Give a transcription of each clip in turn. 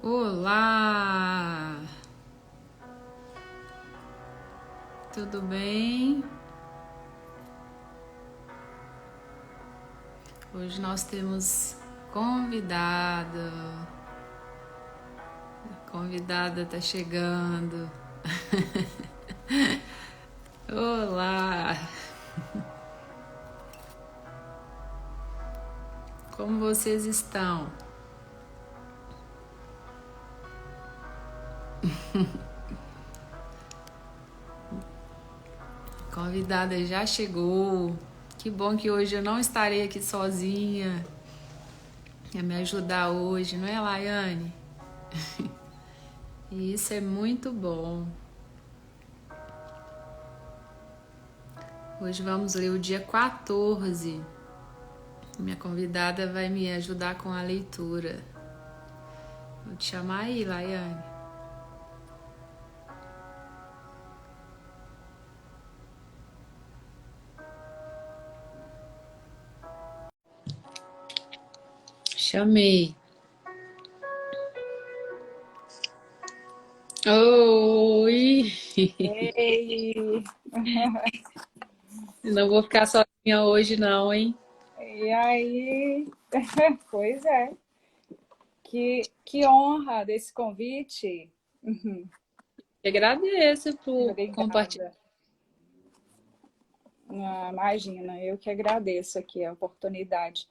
Olá! Tudo bem? Hoje nós temos convidado. A convidada tá chegando. Olá! Como vocês estão? A convidada já chegou. Que bom que hoje eu não estarei aqui sozinha. Ia me ajudar hoje, não é, Laiane? E isso é muito bom. Hoje vamos ler o dia 14. Minha convidada vai me ajudar com a leitura. Vou te chamar aí, Laiane. Chamei. Oi! Ei, Não vou ficar sozinha hoje não, hein? e aí? Pois é, que honra desse convite. Agradeço por compartilhar. Obrigada. Ah, imagina, eu que agradeço aqui a oportunidade.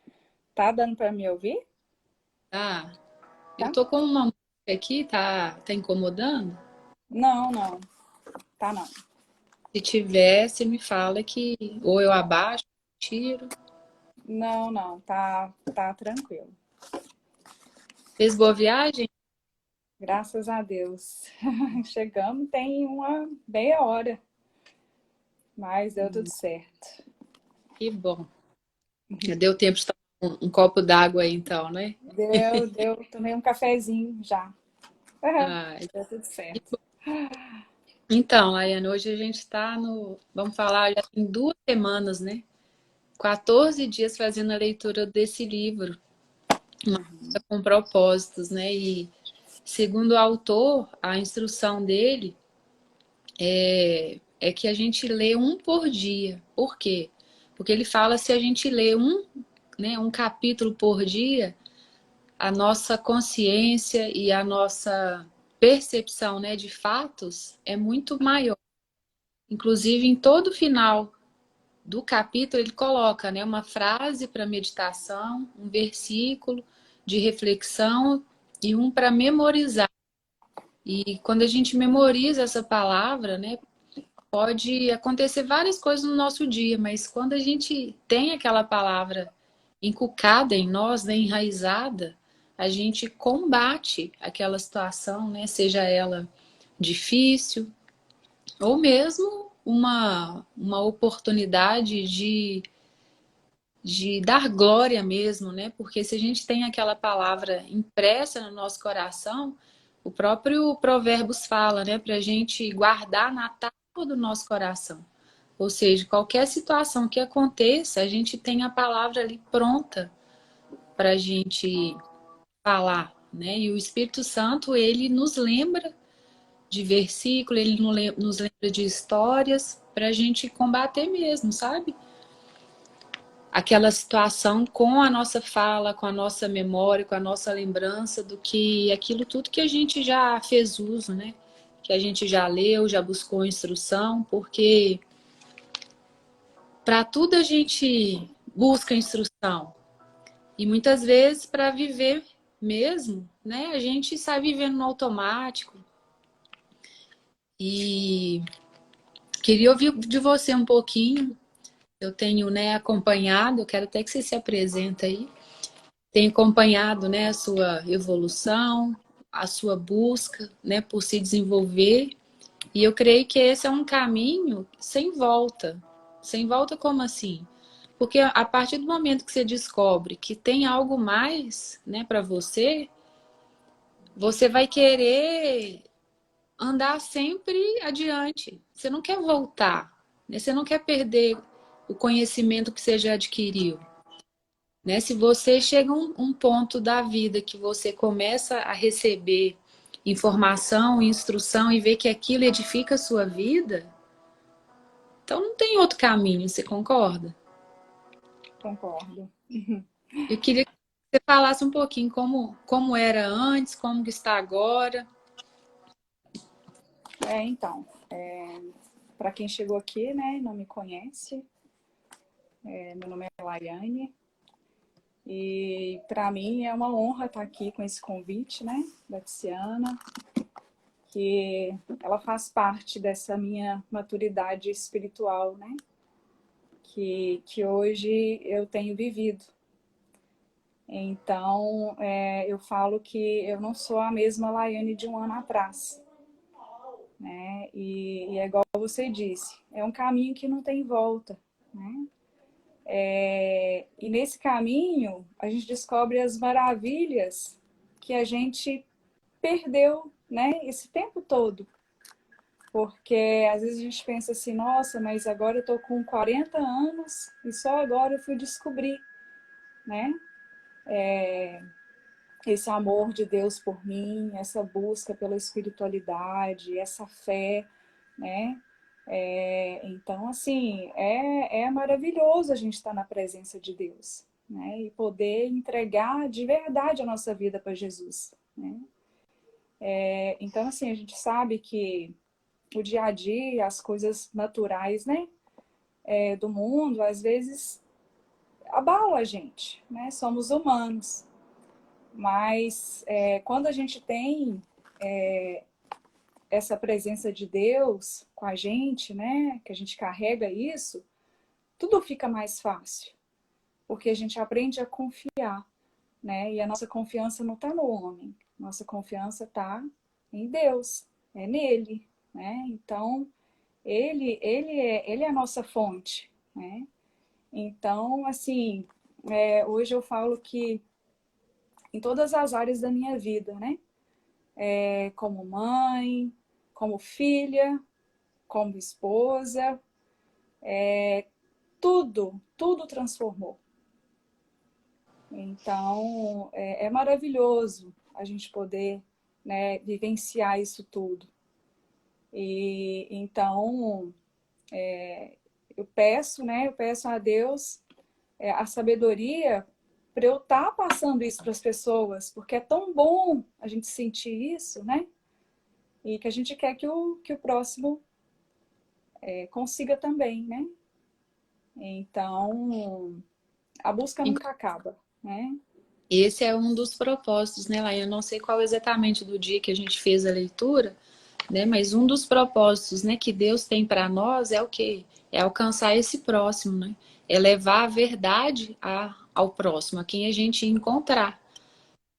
Tá dando para me ouvir? Tá? Eu Tá? tô com uma música aqui, tá incomodando? Não, não, tá não. Se tiver, você me fala que ou eu abaixo, tiro. Não, não, tá tranquilo. Fez boa viagem? Graças a Deus. Chegamos, tem uma meia hora, mas deu tudo certo. Que bom. Deu tempo de tomar um copo d'água aí então, né? Deu, tomei um cafezinho já. Ai, Deu tudo certo. então, Laiane, hoje a gente está no. Vamos falar, já tem 2 semanas, né? 14 dias fazendo a leitura desse livro, uma coisa com propósitos, né? E segundo o autor, a instrução dele é que a gente lê um por dia. Por quê? Porque ele fala se a gente lê um capítulo por dia, a nossa consciência e a nossa percepção, né, de fatos é muito maior. Inclusive, em todo final do capítulo, ele coloca, né, uma frase para meditação, um versículo de reflexão e um para memorizar. E quando a gente memoriza essa palavra, né, pode acontecer várias coisas no nosso dia, mas quando a gente tem aquela palavra encucada em nós, né, enraizada, a gente combate aquela situação, né, seja ela difícil ou mesmo uma oportunidade de dar glória mesmo, né? Porque se a gente tem aquela palavra impressa no nosso coração, o próprio Provérbios fala, né? Para a gente guardar na tábua do nosso coração. Ou seja, qualquer situação que aconteça, a gente tem a palavra ali pronta para a gente falar, né? E o Espírito Santo, ele nos lembra de versículo, ele nos lembra de histórias para a gente combater mesmo, sabe? Aquela situação com a nossa fala, com a nossa memória, com a nossa lembrança do que aquilo tudo que a gente já fez uso, né? Que a gente já leu, já buscou instrução, porque para tudo a gente busca instrução. E muitas vezes para viver mesmo, né? A gente sai vivendo no automático. E queria ouvir de você um pouquinho. Eu tenho, né, acompanhado, eu quero até que você se apresente aí. Tenho acompanhado, né, a sua evolução, a sua busca, né, por se desenvolver. E eu creio que esse é um caminho sem volta. Sem volta como assim? Porque a partir do momento que você descobre que tem algo mais, né, para você, você vai querer andar sempre adiante. Você não quer voltar, né? Você não quer perder o conhecimento que você já adquiriu. né? Se você chega a um ponto da vida que você começa a receber informação, instrução e ver que aquilo edifica a sua vida, então não tem outro caminho, você concorda? Concordo. Eu queria que você falasse um pouquinho como era antes, como que está agora. Então, para quem chegou aqui, né, e não me conhece, meu nome é Laiane e para mim é uma honra estar aqui com esse convite, né, da Tiziana, que ela faz parte dessa minha maturidade espiritual, né, que hoje eu tenho vivido. Então, eu falo que eu não sou a mesma Laiane de um ano atrás, né? E é igual você disse, é um caminho que não tem volta, né? E nesse caminho, a gente descobre as maravilhas que a gente perdeu, né? Esse tempo todo. Porque às vezes a gente pensa assim, nossa, mas agora eu tô com 40 anos e só agora eu fui descobrir, né? Esse amor de Deus por mim, essa busca pela espiritualidade, essa fé, né? Então, assim, é maravilhoso a gente estar na presença de Deus, né? E poder entregar de verdade a nossa vida para Jesus, né? Então, assim, a gente sabe que o dia a dia, as coisas naturais, né? Do mundo, às vezes abala a gente, né? Somos humanos. Mas quando a gente tem essa presença de Deus com a gente, né? Que a gente carrega isso, tudo fica mais fácil. Porque a gente aprende a confiar, né? E a nossa confiança não está no homem. Nossa confiança está em Deus, é nele, né? Então, ele é a nossa fonte, né? Então, assim, hoje eu falo que em todas as áreas da minha vida, né? Como mãe, como filha, como esposa, tudo transformou. Então, é maravilhoso a gente poder, né, vivenciar isso tudo. E então, eu peço a Deus a sabedoria para eu estar passando isso para as pessoas, porque é tão bom a gente sentir isso, né? E que a gente quer que o próximo consiga também, né? Então, a busca nunca acaba, né? Esse é um dos propósitos, né, Laia? Eu não sei qual exatamente do dia que a gente fez a leitura, né? Mas um dos propósitos, né, que Deus tem para nós é o quê? É alcançar esse próximo, né? É levar a verdade ao próximo, a quem a gente encontrar,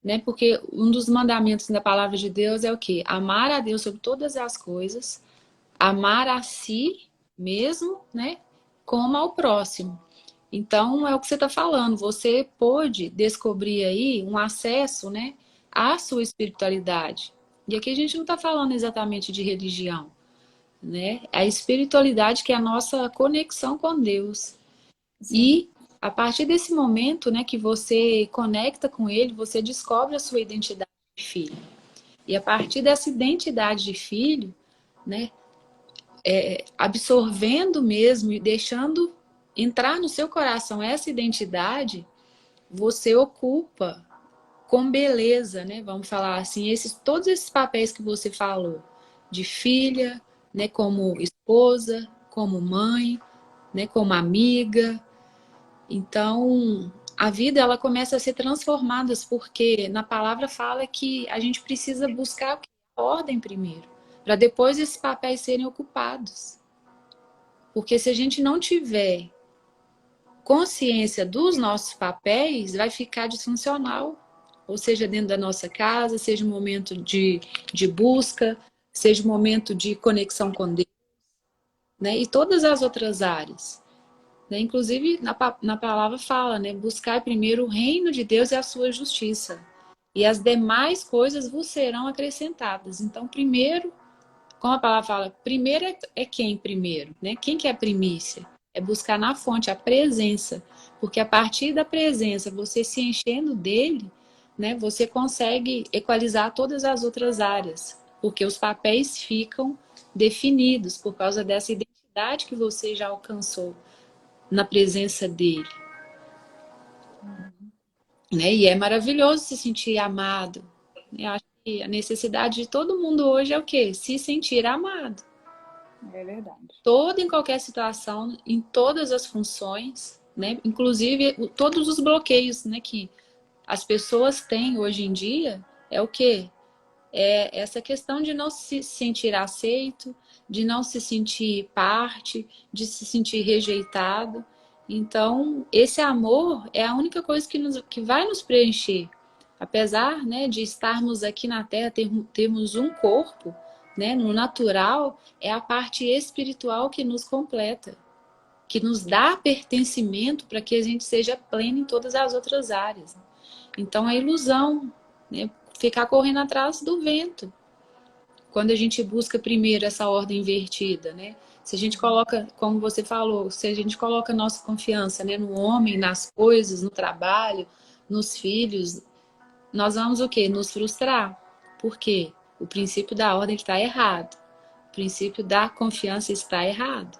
né? Porque um dos mandamentos da palavra de Deus é o quê? Amar a Deus sobre todas as coisas, amar a si mesmo, né? Como ao próximo. Então, é o que você está falando. Você pôde descobrir aí um acesso, né, à sua espiritualidade. E aqui a gente não está falando exatamente de religião, né? A espiritualidade que é a nossa conexão com Deus. Sim, E a partir desse momento, né, que você conecta com Ele, você descobre a sua identidade de filho. E a partir dessa identidade de filho, né, absorvendo mesmo e deixando entrar no seu coração essa identidade, você ocupa com beleza, né? Vamos falar assim, todos esses papéis que você falou, de filha, né? Como esposa, como mãe, né? Como amiga. Então, a vida ela começa a ser transformada porque na palavra fala que a gente precisa buscar a ordem primeiro, para depois esses papéis serem ocupados. Porque se a gente não tiver consciência dos nossos papéis, vai ficar disfuncional. Ou seja, dentro da nossa casa, seja um momento de busca, seja um momento de conexão com Deus, né? E todas as outras áreas. Né? Inclusive, na palavra fala, né? Buscar primeiro o reino de Deus e a sua justiça. E as demais coisas vos serão acrescentadas. Então, primeiro, como a palavra fala, primeiro é quem primeiro, né? Quem que é a primícia? É buscar na fonte a presença. Porque a partir da presença, você se enchendo dele, né, você consegue equalizar todas as outras áreas, porque os papéis ficam definidos por causa dessa identidade que você já alcançou na presença dele, né? E é maravilhoso se sentir amado. Eu acho que a necessidade de todo mundo hoje é o quê? Se sentir amado. É verdade. Toda em qualquer situação, em todas as funções, né? Inclusive todos os bloqueios, né, que as pessoas têm hoje em dia, é o quê? É essa questão de não se sentir aceito, de não se sentir parte, de se sentir rejeitado. Então, esse amor é a única coisa que vai nos preencher. Apesar, né, de estarmos aqui na Terra, termos um corpo, né, no natural, é a parte espiritual que nos completa, que nos dá pertencimento para que a gente seja pleno em todas as outras áreas. Então, é ilusão, né, ficar correndo atrás do vento. Quando a gente busca primeiro essa ordem invertida, né? Se a gente coloca, como você falou, se a gente coloca nossa confiança, né, no homem, nas coisas, no trabalho, nos filhos, nós vamos o quê? Nos frustrar. Por quê? O princípio da ordem está errado. O princípio da confiança está errado.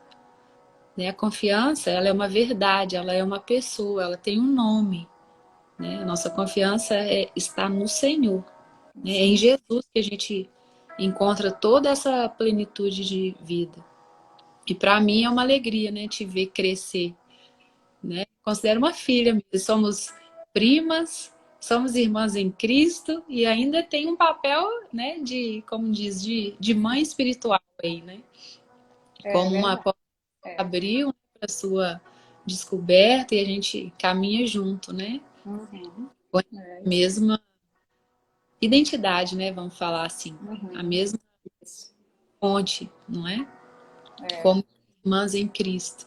Né? A confiança, ela é uma verdade, ela é uma pessoa, ela tem um nome. Né? A nossa confiança está no Senhor. Né? É em Jesus que a gente encontra toda essa plenitude de vida. E para mim é uma alegria, né, te ver crescer, né? Considero uma filha mesmo. Somos primas, somos irmãs em Cristo e ainda tem um papel, né, de, como diz, de mãe espiritual aí, né? É Como uma verdade. porta abriu para sua descoberta e a gente caminha junto, né? Uhum. Com a É isso. mesma identidade, né? Vamos falar assim, a Uhum. mesma Isso. fonte, não é? É. Como irmãs em Cristo.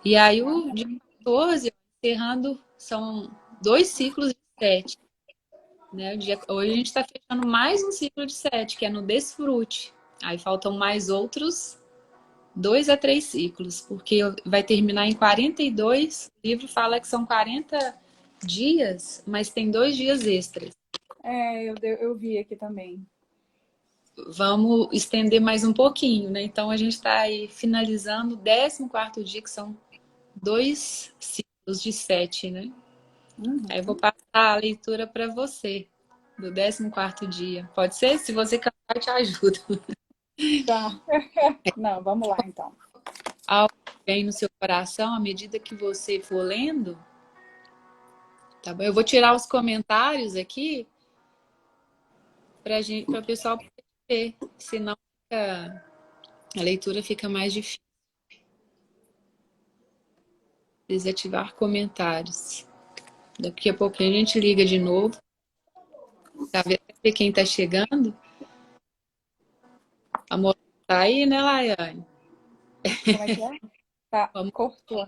E aí o dia Amém. 14, encerrando, são 2 ciclos de 7. Né? Hoje a gente está fechando mais um ciclo de 7, que é no Desfrute. Aí faltam mais outros 2 a 3 ciclos, porque vai terminar em 42. O livro fala que são 40 dias, mas tem 2 dias extras. Eu vi aqui também. Vamos estender mais um pouquinho, né? Então a gente está aí finalizando o 14º dia, que são 2 ciclos de 7, né? Aí eu vou Uhum. passar a leitura para você, do 14º dia. Pode ser? Se você cantar, eu te ajudo. Tá. Não, vamos lá então. Algo vem no seu coração à medida que você for lendo, tá bom? Eu vou tirar os comentários aqui para o pessoal poder ver, senão a leitura fica mais difícil. Desativar comentários. Daqui a pouquinho a gente liga de novo, tá vendo quem tá chegando? A moça tá aí, né, Laiane? Como é que é? Tá, Vamos, cortou.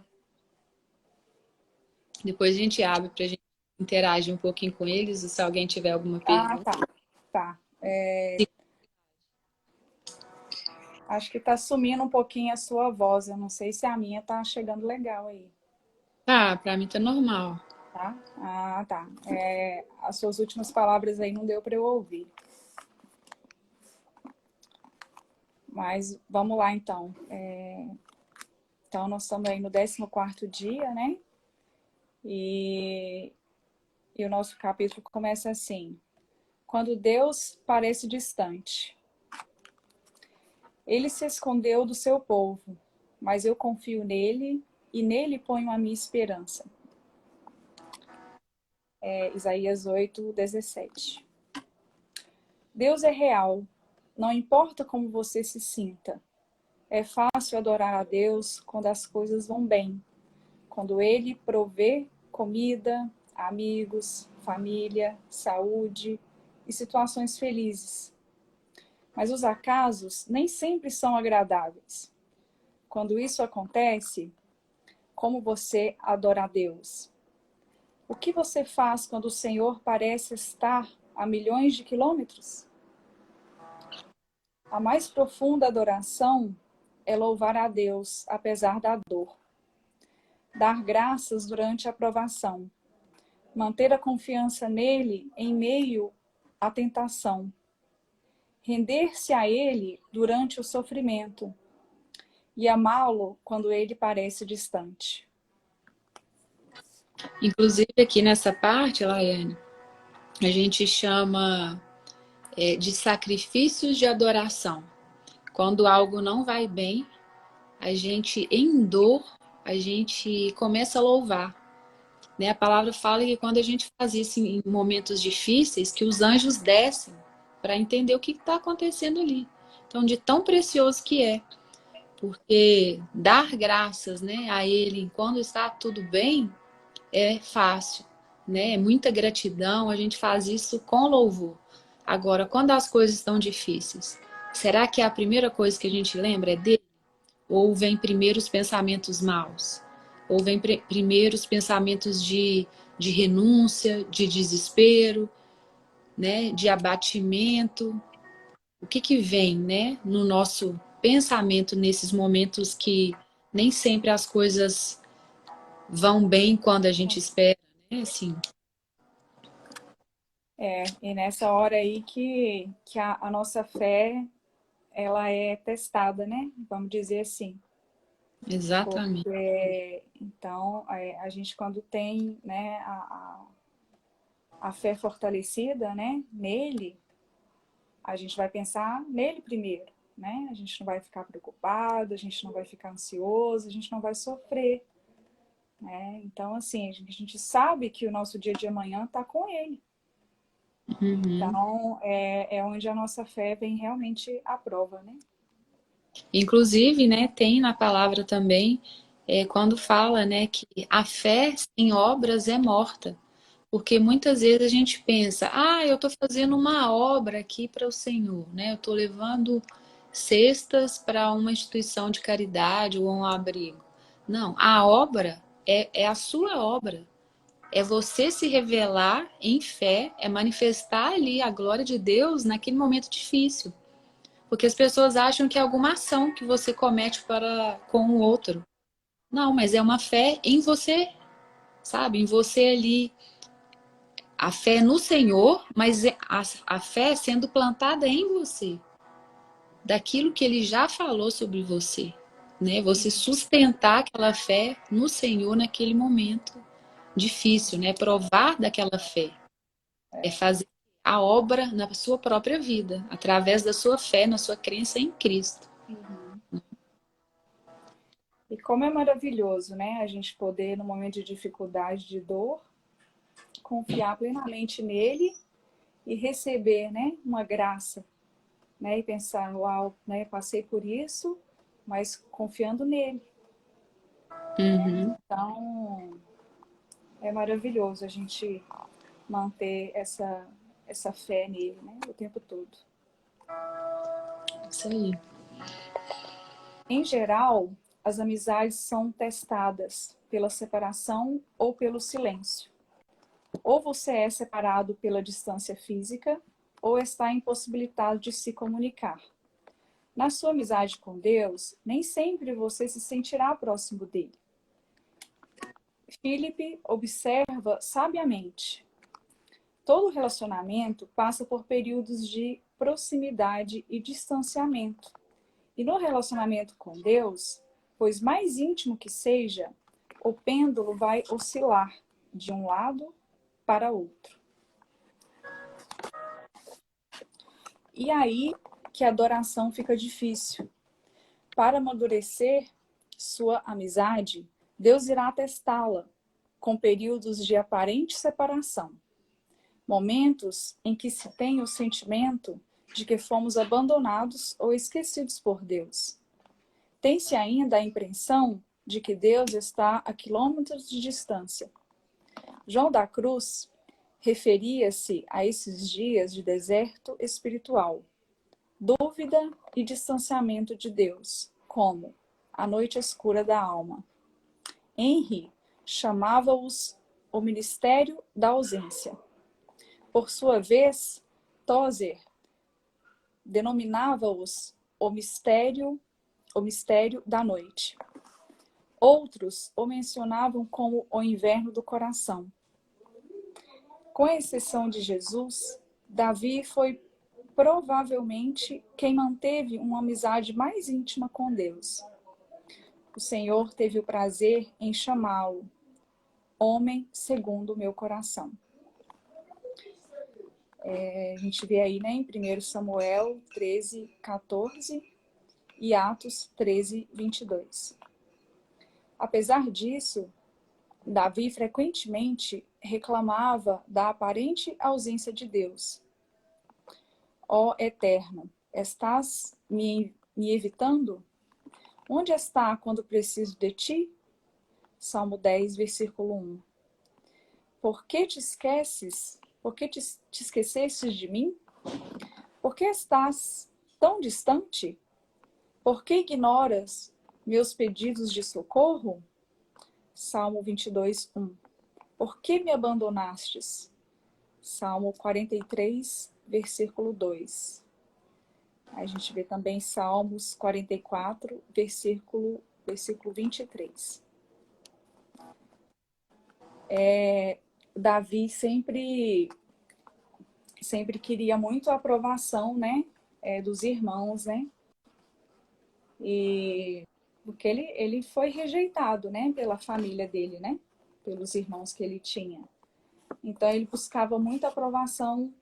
depois a gente abre pra gente interagir um pouquinho com eles, e se alguém tiver alguma Ah, pergunta. tá. Tá. Acho que tá sumindo um pouquinho a sua voz. Eu não sei se a minha tá chegando legal aí, Tá, pra mim tá normal. tá? Ah, tá. As suas últimas palavras aí não deu para eu ouvir. Mas vamos lá então. Então nós estamos aí no 14º dia, né? E o nosso capítulo começa assim: quando Deus parece distante. Ele se escondeu do seu povo, mas eu confio nele e nele ponho a minha esperança. Isaías 8:17. Deus é real, não importa como você se sinta. É fácil adorar a Deus quando as coisas vão bem, quando Ele provê comida, amigos, família, saúde e situações felizes. Mas os acasos nem sempre são agradáveis. Quando isso acontece, como você adora a Deus? O que você faz quando o Senhor parece estar a milhões de quilômetros? A mais profunda adoração é louvar a Deus apesar da dor. dar graças durante a provação, manter a confiança nele em meio à tentação, render-se a ele durante o sofrimento e amá-lo quando ele parece distante. Inclusive aqui nessa parte, Laiane, a gente chama de sacrifícios de adoração. Quando algo não vai bem, a gente, em dor, a gente começa a louvar. Né? A palavra fala que quando a gente faz isso em momentos difíceis, que os anjos descem para entender o que está acontecendo ali. Então, de tão precioso que é. Porque dar graças, né, a Ele quando está tudo bem é fácil. Né? É muita gratidão, a gente faz isso com louvor. Agora, quando as coisas estão difíceis, será que a primeira coisa que a gente lembra é dele? Ou vem primeiro os pensamentos maus? Ou vem primeiro os pensamentos de renúncia, de desespero, né? De abatimento? O que que vem, né? No nosso pensamento nesses momentos que nem sempre as coisas vão bem quando a gente espera, né? Assim. E nessa hora aí que a nossa fé, ela é testada, né? Vamos dizer assim. Exatamente. Porque, então, a gente quando tem, né, a fé fortalecida, né, nele, a gente vai pensar nele primeiro, né? A gente não vai ficar preocupado, a gente não vai ficar ansioso, a gente não vai sofrer, né? Então, assim, a gente sabe que o nosso dia de amanhã está com ele. Uhum. Então, é onde a nossa fé vem realmente à prova, né? Inclusive, né, tem na palavra também, quando fala, né, que a fé sem obras é morta. Porque muitas vezes a gente pensa, eu estou fazendo uma obra aqui para o Senhor, né? Eu estou levando cestas para uma instituição de caridade ou um abrigo. Não, a obra é a sua obra. É você se revelar em fé, é manifestar ali a glória de Deus naquele momento difícil. Porque as pessoas acham que é alguma ação que você comete para com o outro. Não, mas é uma fé em você, sabe? Em você ali. A fé no Senhor, mas a fé sendo plantada em você. Daquilo que Ele já falou sobre você. Né? Você sustentar aquela fé no Senhor naquele momento difícil, né? Provar daquela fé. É fazer a obra na sua própria vida, através da sua fé, na sua crença em Cristo. Uhum. E como é maravilhoso, né? A gente poder, no momento de dificuldade, de dor, confiar plenamente nele e receber, né, uma graça, né? E pensar, uau, né, passei por isso, mas confiando nele. Uhum. Então, é maravilhoso a gente manter essa fé nele, né, o tempo todo. Isso aí. Em geral, as amizades são testadas pela separação ou pelo silêncio. Ou você é separado pela distância física, ou está impossibilitado de se comunicar. Na sua amizade com Deus, nem sempre você se sentirá próximo dele. Philip observa sabiamente. Todo relacionamento passa por períodos de proximidade e distanciamento. E no relacionamento com Deus, pois mais íntimo que seja, o pêndulo vai oscilar de um lado para outro. E aí que a adoração fica difícil. Para amadurecer sua amizade, Deus irá testá-la com períodos de aparente separação. Momentos em que se tem o sentimento de que fomos abandonados ou esquecidos por Deus. Tem-se ainda a impressão de que Deus está a quilômetros de distância. João da Cruz referia-se a esses dias de deserto espiritual, dúvida e distanciamento de Deus, como a noite escura da alma. Henry chamava-os o ministério da ausência. Por sua vez, Tozer denominava-os o mistério da noite. Outros o mencionavam como o inverno do coração. Com exceção de Jesus, Davi foi provavelmente quem manteve uma amizade mais íntima com Deus. O Senhor teve o prazer em chamá-lo homem segundo o meu coração. A gente vê aí, né, em 1 Samuel 13, 14 e Atos 13, 22. Apesar disso, Davi frequentemente reclamava da aparente ausência de Deus. Ó Eterno, estás me evitando? Onde está quando preciso de ti? Salmo 10, versículo 1. Por que te esqueces? Por que te esquecestes de mim? Por que estás tão distante? Por que ignoras meus pedidos de socorro? Salmo 22, 1. Por que me abandonastes? Salmo 43, versículo 2. A gente vê também Salmos 44, versículo 23. Davi sempre queria muito a aprovação, né, dos irmãos, né? E porque ele foi rejeitado, né, pela família dele, né? Pelos irmãos que ele tinha. Então ele buscava muita aprovação,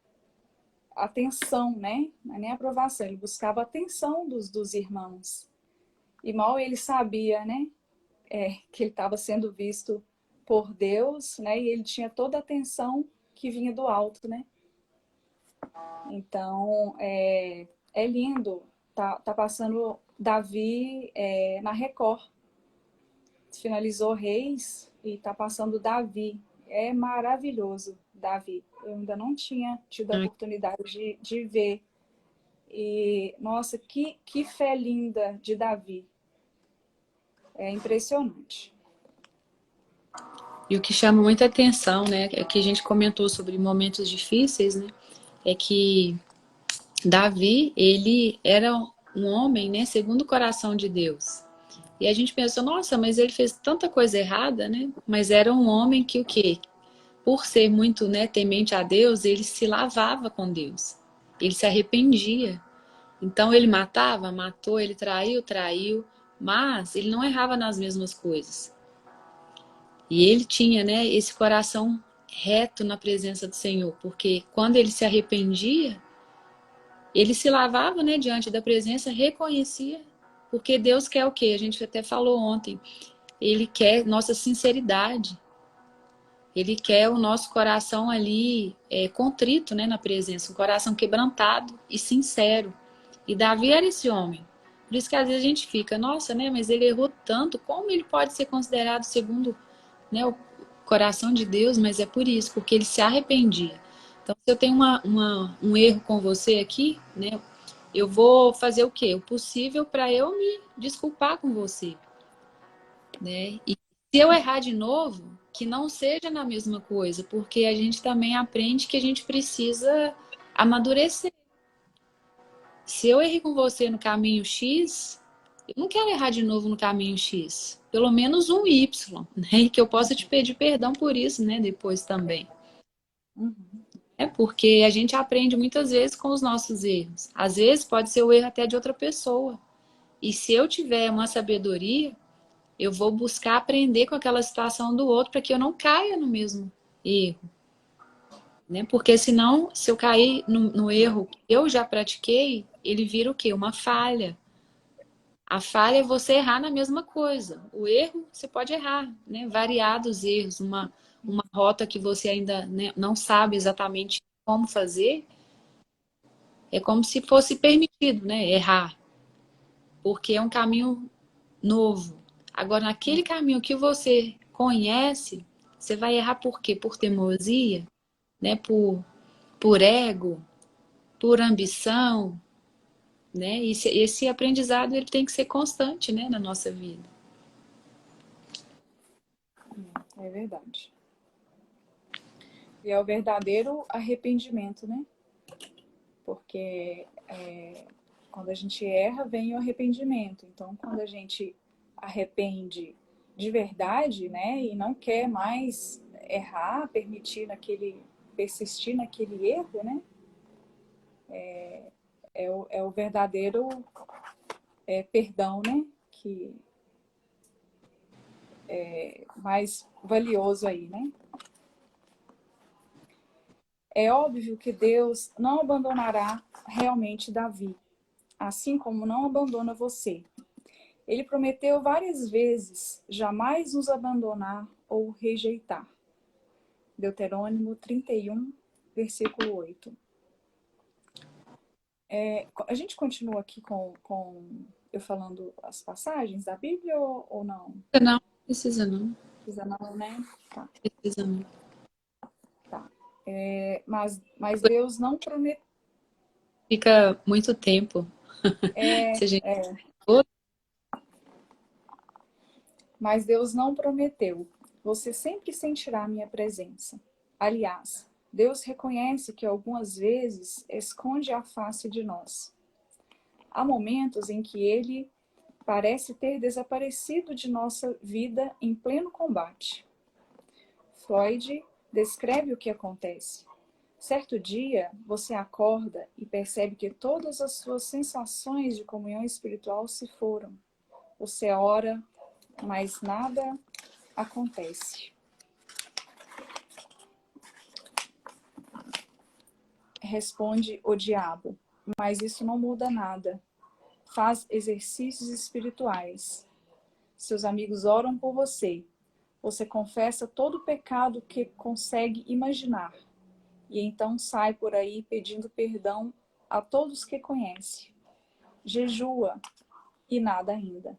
atenção, né? Não é nem aprovação, ele buscava a atenção dos irmãos. E mal ele sabia, né, que ele estava sendo visto por Deus, né? E ele tinha toda a atenção que vinha do alto, né? Então, é lindo. Tá passando Davi na Record. Finalizou Reis e tá passando Davi. É maravilhoso, Davi. Eu ainda não tinha tido a oportunidade de ver. E, nossa, que fé linda de Davi. É impressionante. E o que chama muita atenção, né, é que a gente comentou sobre momentos difíceis, né, é que Davi, ele era um homem, né, segundo o coração de Deus. E a gente pensou, nossa, mas ele fez tanta coisa errada, né? Mas era um homem que o quê? Por ser muito, né, temente a Deus, ele se lavava com Deus. Ele se arrependia. Então ele matava, matou, ele traiu, traiu, mas ele não errava nas mesmas coisas. E ele tinha, né, esse coração reto na presença do Senhor, porque quando ele se arrependia, ele se lavava, né, diante da presença, reconhecia, porque Deus quer o quê? A gente até falou ontem. Ele quer nossa sinceridade. Ele quer o nosso coração ali contrito, né, na presença, um coração quebrantado e sincero. E Davi era esse homem. Por isso que às vezes a gente fica, nossa, né, mas ele errou tanto, como ele pode ser considerado segundo, né, o coração de Deus? Mas é por isso, porque ele se arrependia. Então, se eu tenho um erro com você aqui, né, eu vou fazer o quê? O possível para eu me desculpar com você, né? E se eu errar de novo, que não seja na mesma coisa, porque a gente também aprende que a gente precisa amadurecer. Se eu errei com você no caminho X, eu não quero errar de novo no caminho X. Pelo menos um Y, né? E que eu possa te pedir perdão por isso, né? Depois também. Uhum. É porque a gente aprende muitas vezes com os nossos erros. Às vezes pode ser o erro até de outra pessoa. E se eu tiver uma sabedoria, eu vou buscar aprender com aquela situação do outro para que eu não caia no mesmo erro, né? Porque senão, se eu cair no erro que eu já pratiquei, ele vira o quê? Uma falha. A falha é você errar na mesma coisa. O erro, você pode errar, né? Variados erros, uma rota que você ainda, né, não sabe exatamente como fazer, é como se fosse permitido, né? Errar, porque é um caminho novo. Agora, naquele caminho que você conhece, você vai errar por quê? Por teimosia, né? Por ego, por ambição, né? Esse aprendizado ele tem que ser constante, né, na nossa vida. É verdade. E é o verdadeiro arrependimento, né? Porque quando a gente erra, vem o arrependimento. Então, quando a gente arrepende de verdade, né, e não quer mais errar, persistir naquele erro, né, é o verdadeiro perdão, né, que é mais valioso aí, né. É óbvio que Deus não abandonará realmente Davi, assim como não abandona você. Ele prometeu várias vezes jamais nos abandonar ou rejeitar. Deuteronômio 31, versículo 8. A gente continua aqui com eu falando as passagens da Bíblia ou não? Não, precisa não. Precisa não, né? Tá, Precisa não. tá. Mas Deus não prometeu. Fica muito tempo. Se a gente... Mas Deus não prometeu. Você sempre sentirá minha presença. Aliás, Deus reconhece que algumas vezes esconde a face de nós. Há momentos em que ele parece ter desaparecido de nossa vida em pleno combate. Freud descreve o que acontece. Certo dia, você acorda e percebe que todas as suas sensações de comunhão espiritual se foram. Você ora, mas nada acontece. Responde o diabo, mas isso não muda nada. Faz exercícios espirituais. Seus amigos oram por você. Você confessa todo o pecado que consegue imaginar. E então sai por aí pedindo perdão a todos que conhece. Jejua e nada ainda.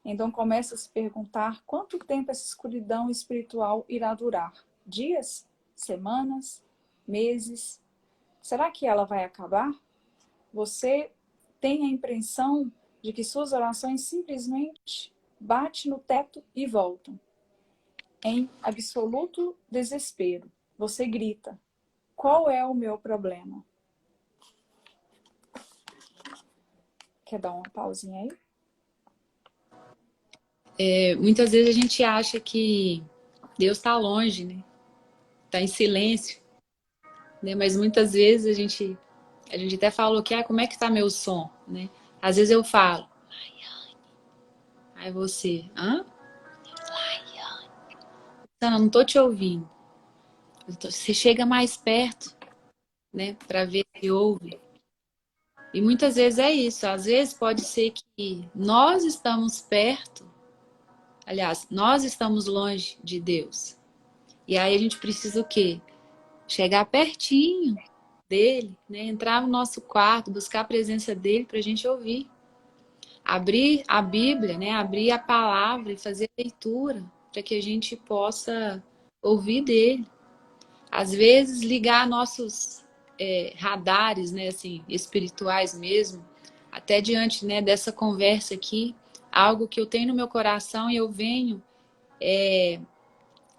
Então começa a se perguntar quanto tempo essa escuridão espiritual irá durar. Dias? Semanas? Meses? Será que ela vai acabar? Você tem a impressão de que suas orações simplesmente batem no teto e voltam. Em absoluto desespero, você grita: qual é o meu problema? Quer dar uma pausinha aí? Muitas vezes a gente acha que Deus está longe, né? Está em silêncio, né? Mas muitas vezes a gente até falou que, como é que tá meu som, né? Às vezes eu falo, aí você, hã? Sana, não tô te ouvindo. Você chega mais perto, né? Para ver se ouve. E muitas vezes é isso. Às vezes pode ser que nós estamos perto, aliás, nós estamos longe de Deus. E aí a gente precisa o quê? Chegar pertinho dele, né? Entrar no nosso quarto, buscar a presença dele para a gente ouvir. Abrir a Bíblia, né? Abrir a palavra e fazer a leitura para que a gente possa ouvir dele. Às vezes ligar nossos radares, né? Assim, espirituais mesmo, até diante, né, dessa conversa aqui, algo que eu tenho no meu coração e eu venho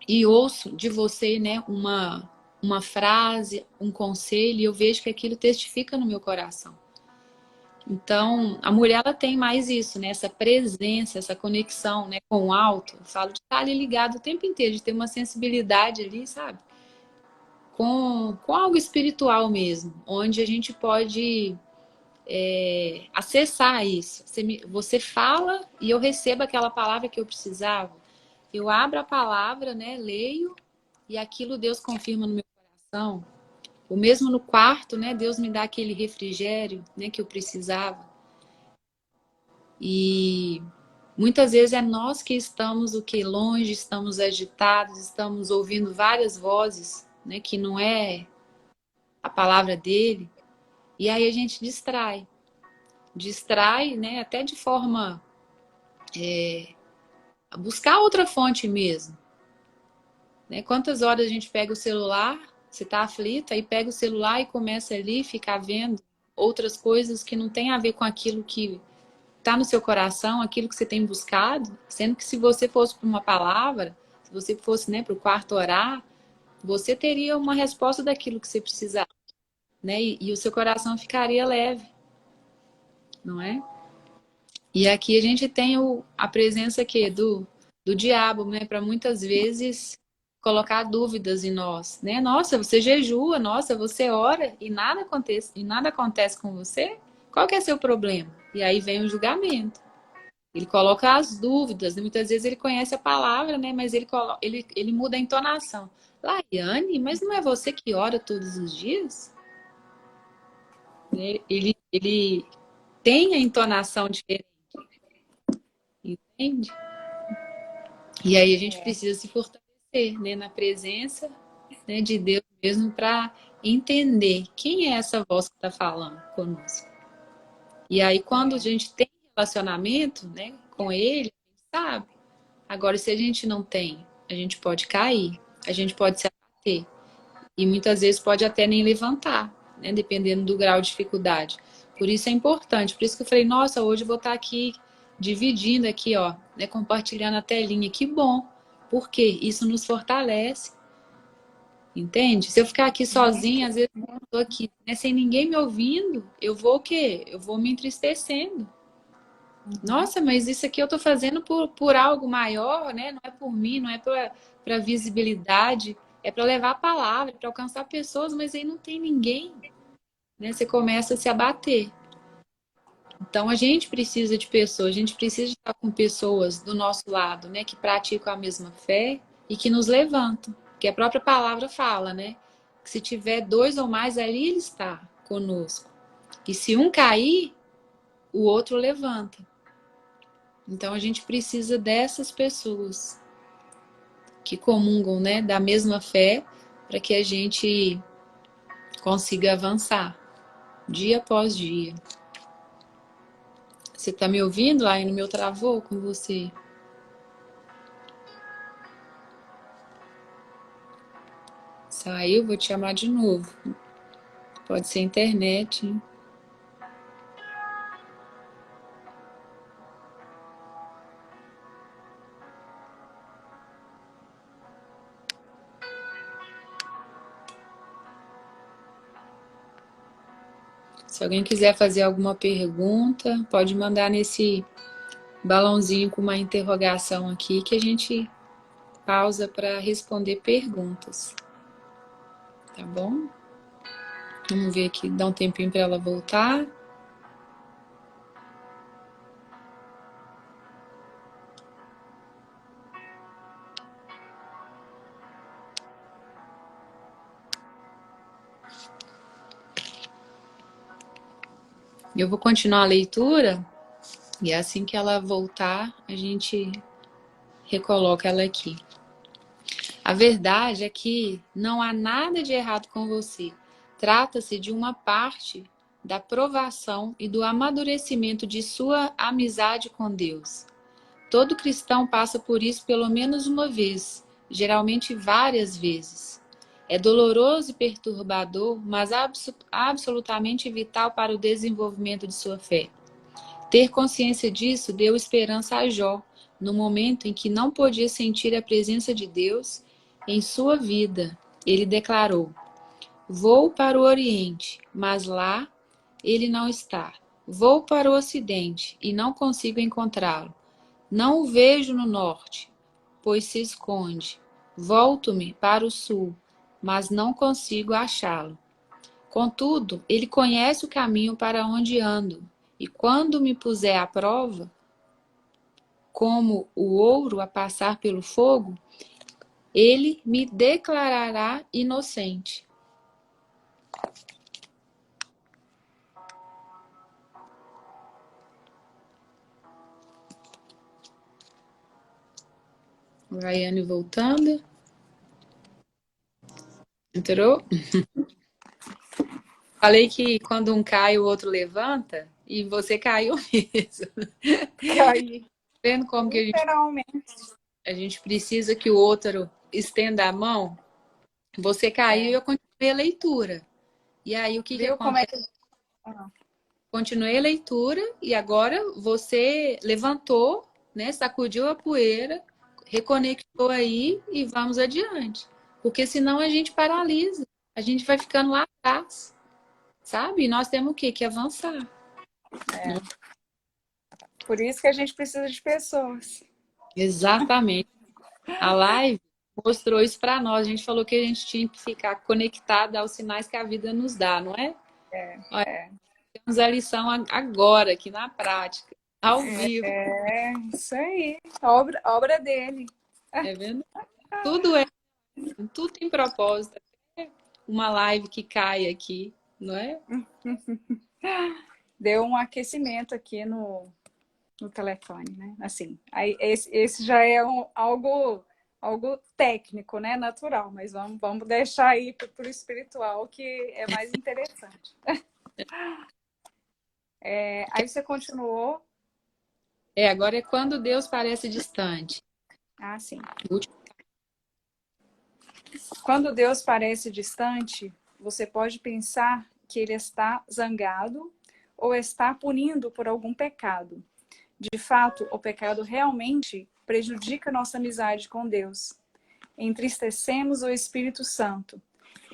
e ouço de você, né, uma frase, um conselho, e eu vejo que aquilo testifica no meu coração. Então, a mulher, ela tem mais isso, né? Essa presença, essa conexão, né, com o alto. Eu falo de estar ali ligado o tempo inteiro, de ter uma sensibilidade ali, sabe? Com algo espiritual mesmo, onde a gente pode acessar isso. Você fala e eu recebo aquela palavra que eu precisava. Eu abro a palavra, né, leio, e aquilo Deus confirma no meu coração. O mesmo no quarto, né? Deus me dá aquele refrigério, né, que eu precisava. E muitas vezes é nós que estamos o que longe, estamos agitados, estamos ouvindo várias vozes, né, que não é a palavra dele. E aí a gente distrai, né, até de forma a buscar outra fonte mesmo, né? Quantas horas a gente pega o celular, você está aflita, aí pega o celular e começa ali ficar vendo outras coisas que não tem a ver com aquilo que está no seu coração, aquilo que você tem buscado, sendo que se você fosse para uma palavra, se você fosse, né, para o quarto orar, você teria uma resposta daquilo que você precisava, né? E o seu coração ficaria leve, não é? E aqui a gente tem a presença aqui do do diabo, né? Para muitas vezes colocar dúvidas em nós, né? Nossa, você jejua, nossa, você ora e nada acontece com você? Qual que é seu problema? E aí vem o julgamento. Ele coloca as dúvidas, né? Muitas vezes ele conhece a palavra, né? Mas ele muda a entonação. Laiane, mas não é você que ora todos os dias? Né? Ele tem a entonação diferente, entende? E aí a gente precisa se fortalecer, né? Na presença, né, de Deus mesmo para entender quem é essa voz que está falando conosco. E aí quando a gente tem relacionamento, né, com Ele, a gente sabe. Agora, se a gente não tem, a gente pode cair, a gente pode se abater. E muitas vezes pode até nem levantar, né? Dependendo do grau de dificuldade. Por isso é importante. Por isso que eu falei, nossa, hoje eu vou estar aqui dividindo aqui, ó, né? Compartilhando a telinha. Que bom. Porque isso nos fortalece. Entende? Se eu ficar aqui sozinha, às vezes eu estou aqui, né, sem ninguém me ouvindo, eu vou o quê? Eu vou me entristecendo. Nossa, mas isso aqui eu estou fazendo por algo maior, né? Não é por mim, não é para visibilidade, é para levar a palavra, para alcançar pessoas, mas aí não tem ninguém, né? Você começa a se abater. Então a gente precisa de pessoas, a gente precisa de estar com pessoas do nosso lado, né? Que praticam a mesma fé e que nos levantam. Que a própria palavra fala, né? Que se tiver dois ou mais ali, ele está conosco. E se um cair, o outro levanta. Então a gente precisa dessas pessoas que comungam, né, da mesma fé para que a gente consiga avançar dia após dia. Você está me ouvindo? Aí no meu travou com você. Saiu, vou te chamar de novo. Pode ser internet, hein? Se alguém quiser fazer alguma pergunta, pode mandar nesse balãozinho com uma interrogação aqui que a gente pausa para responder perguntas. Tá bom? Vamos ver aqui, dá um tempinho para ela voltar. Eu vou continuar a leitura e assim que ela voltar, a gente recoloca ela aqui. A verdade é que não há nada de errado com você. Trata-se de uma parte da provação e do amadurecimento de sua amizade com Deus. Todo cristão passa por isso pelo menos uma vez, geralmente várias vezes. É doloroso e perturbador, mas absolutamente vital para o desenvolvimento de sua fé. Ter consciência disso deu esperança a Jó, no momento em que não podia sentir a presença de Deus em sua vida. Ele declarou: Vou para o Oriente, mas lá ele não está. Vou para o Ocidente e não consigo encontrá-lo. Não o vejo no Norte, pois se esconde. Volto-me para o Sul, mas não consigo achá-lo. Contudo, ele conhece o caminho para onde ando, e quando me puser à prova, como o ouro a passar pelo fogo, ele me declarará inocente. Rayane voltando. Entrou? Falei que quando um cai, o outro levanta, e você caiu mesmo. Caí. Vendo como que Literalmente. a gente precisa que o outro estenda a mão? Você caiu e eu continuei a leitura. E aí o que Viu como é acontece? que... Ah, Continuei a leitura e agora você levantou, né, sacudiu a poeira, reconectou aí e vamos adiante. Porque senão a gente paralisa, a gente vai ficando lá atrás, sabe? E nós temos o quê? Que avançar. por isso que a gente precisa de pessoas. Exatamente. A live mostrou isso para nós. A gente falou que a gente tinha que ficar conectado aos sinais que a vida nos dá, não é? É, Olha, é, temos a lição agora, aqui na prática, ao vivo. isso aí. Obra dele. É vendo? Tudo é, tudo tem propósito. Uma live que cai aqui, não é? Deu um aquecimento aqui no telefone, né? Assim, aí esse já é algo técnico, né? Natural, mas vamos deixar aí para o espiritual, que é mais interessante. Aí você continuou. Agora é quando Deus parece distante. Ah, sim. O último- Quando Deus parece distante, você pode pensar que ele está zangado ou está punindo por algum pecado. De fato, o pecado realmente prejudica nossa amizade com Deus. Entristecemos o Espírito Santo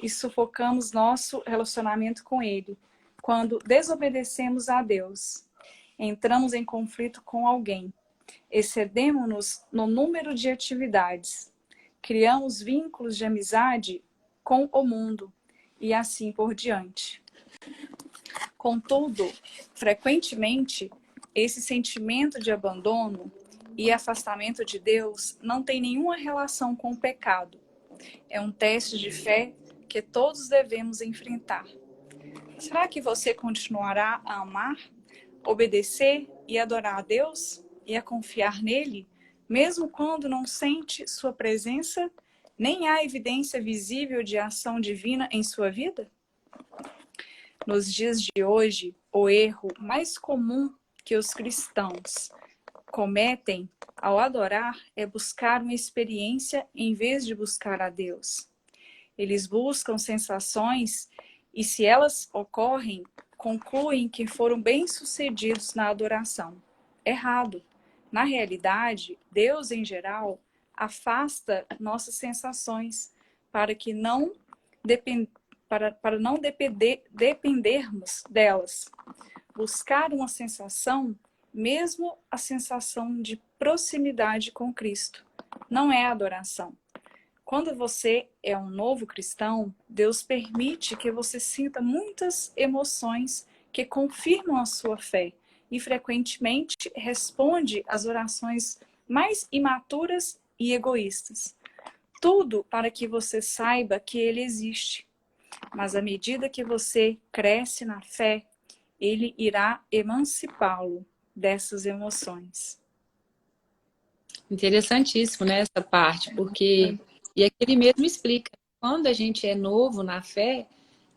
e sufocamos nosso relacionamento com Ele quando desobedecemos a Deus. Entramos em conflito com alguém, excedemos-nos no número de atividades, criamos vínculos de amizade com o mundo e assim por diante. Contudo, frequentemente, esse sentimento de abandono e afastamento de Deus não tem nenhuma relação com o pecado. É um teste de fé que todos devemos enfrentar. Será que você continuará a amar, obedecer e adorar a Deus e a confiar nele, mesmo quando não sente sua presença, nem há evidência visível de ação divina em sua vida? Nos dias de hoje, o erro mais comum que os cristãos cometem ao adorar é buscar uma experiência em vez de buscar a Deus. Eles buscam sensações e, se elas ocorrem, concluem que foram bem-sucedidos na adoração. Errado. Na realidade, Deus, em geral, afasta nossas sensações para que não para não dependermos delas. Buscar uma sensação, mesmo a sensação de proximidade com Cristo, não é adoração. Quando você é um novo cristão, Deus permite que você sinta muitas emoções que confirmam a sua fé e frequentemente responde às orações mais imaturas e egoístas. Tudo para que você saiba que Ele existe. Mas à medida que você cresce na fé, Ele irá emancipá-lo dessas emoções. Interessantíssimo, né, essa parte, porque e aqui ele mesmo explica, quando a gente é novo na fé,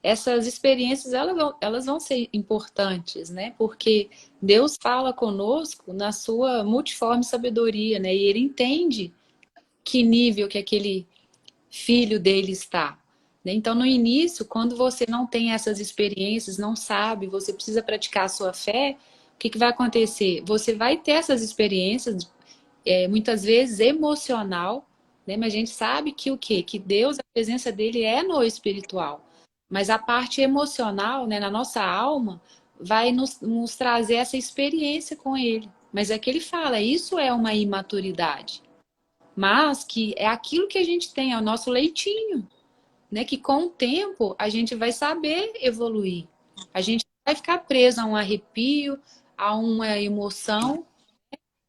essas experiências elas vão ser importantes, né? Porque Deus fala conosco na sua multiforme sabedoria, né? E ele entende que nível que aquele filho dele está, né? Então, no início, quando você não tem essas experiências, não sabe, você precisa praticar a sua fé, o que vai acontecer? Você vai ter essas experiências, muitas vezes emocional, né? Mas a gente sabe que o quê? Que Deus, a presença dele é no espiritual. Mas a parte emocional, né, na nossa alma, vai nos trazer essa experiência com ele. Mas é que ele fala, isso é uma imaturidade. Mas que é aquilo que a gente tem, é o nosso leitinho, né? Que com o tempo a gente vai saber evoluir. A gente vai ficar preso a um arrepio, a uma emoção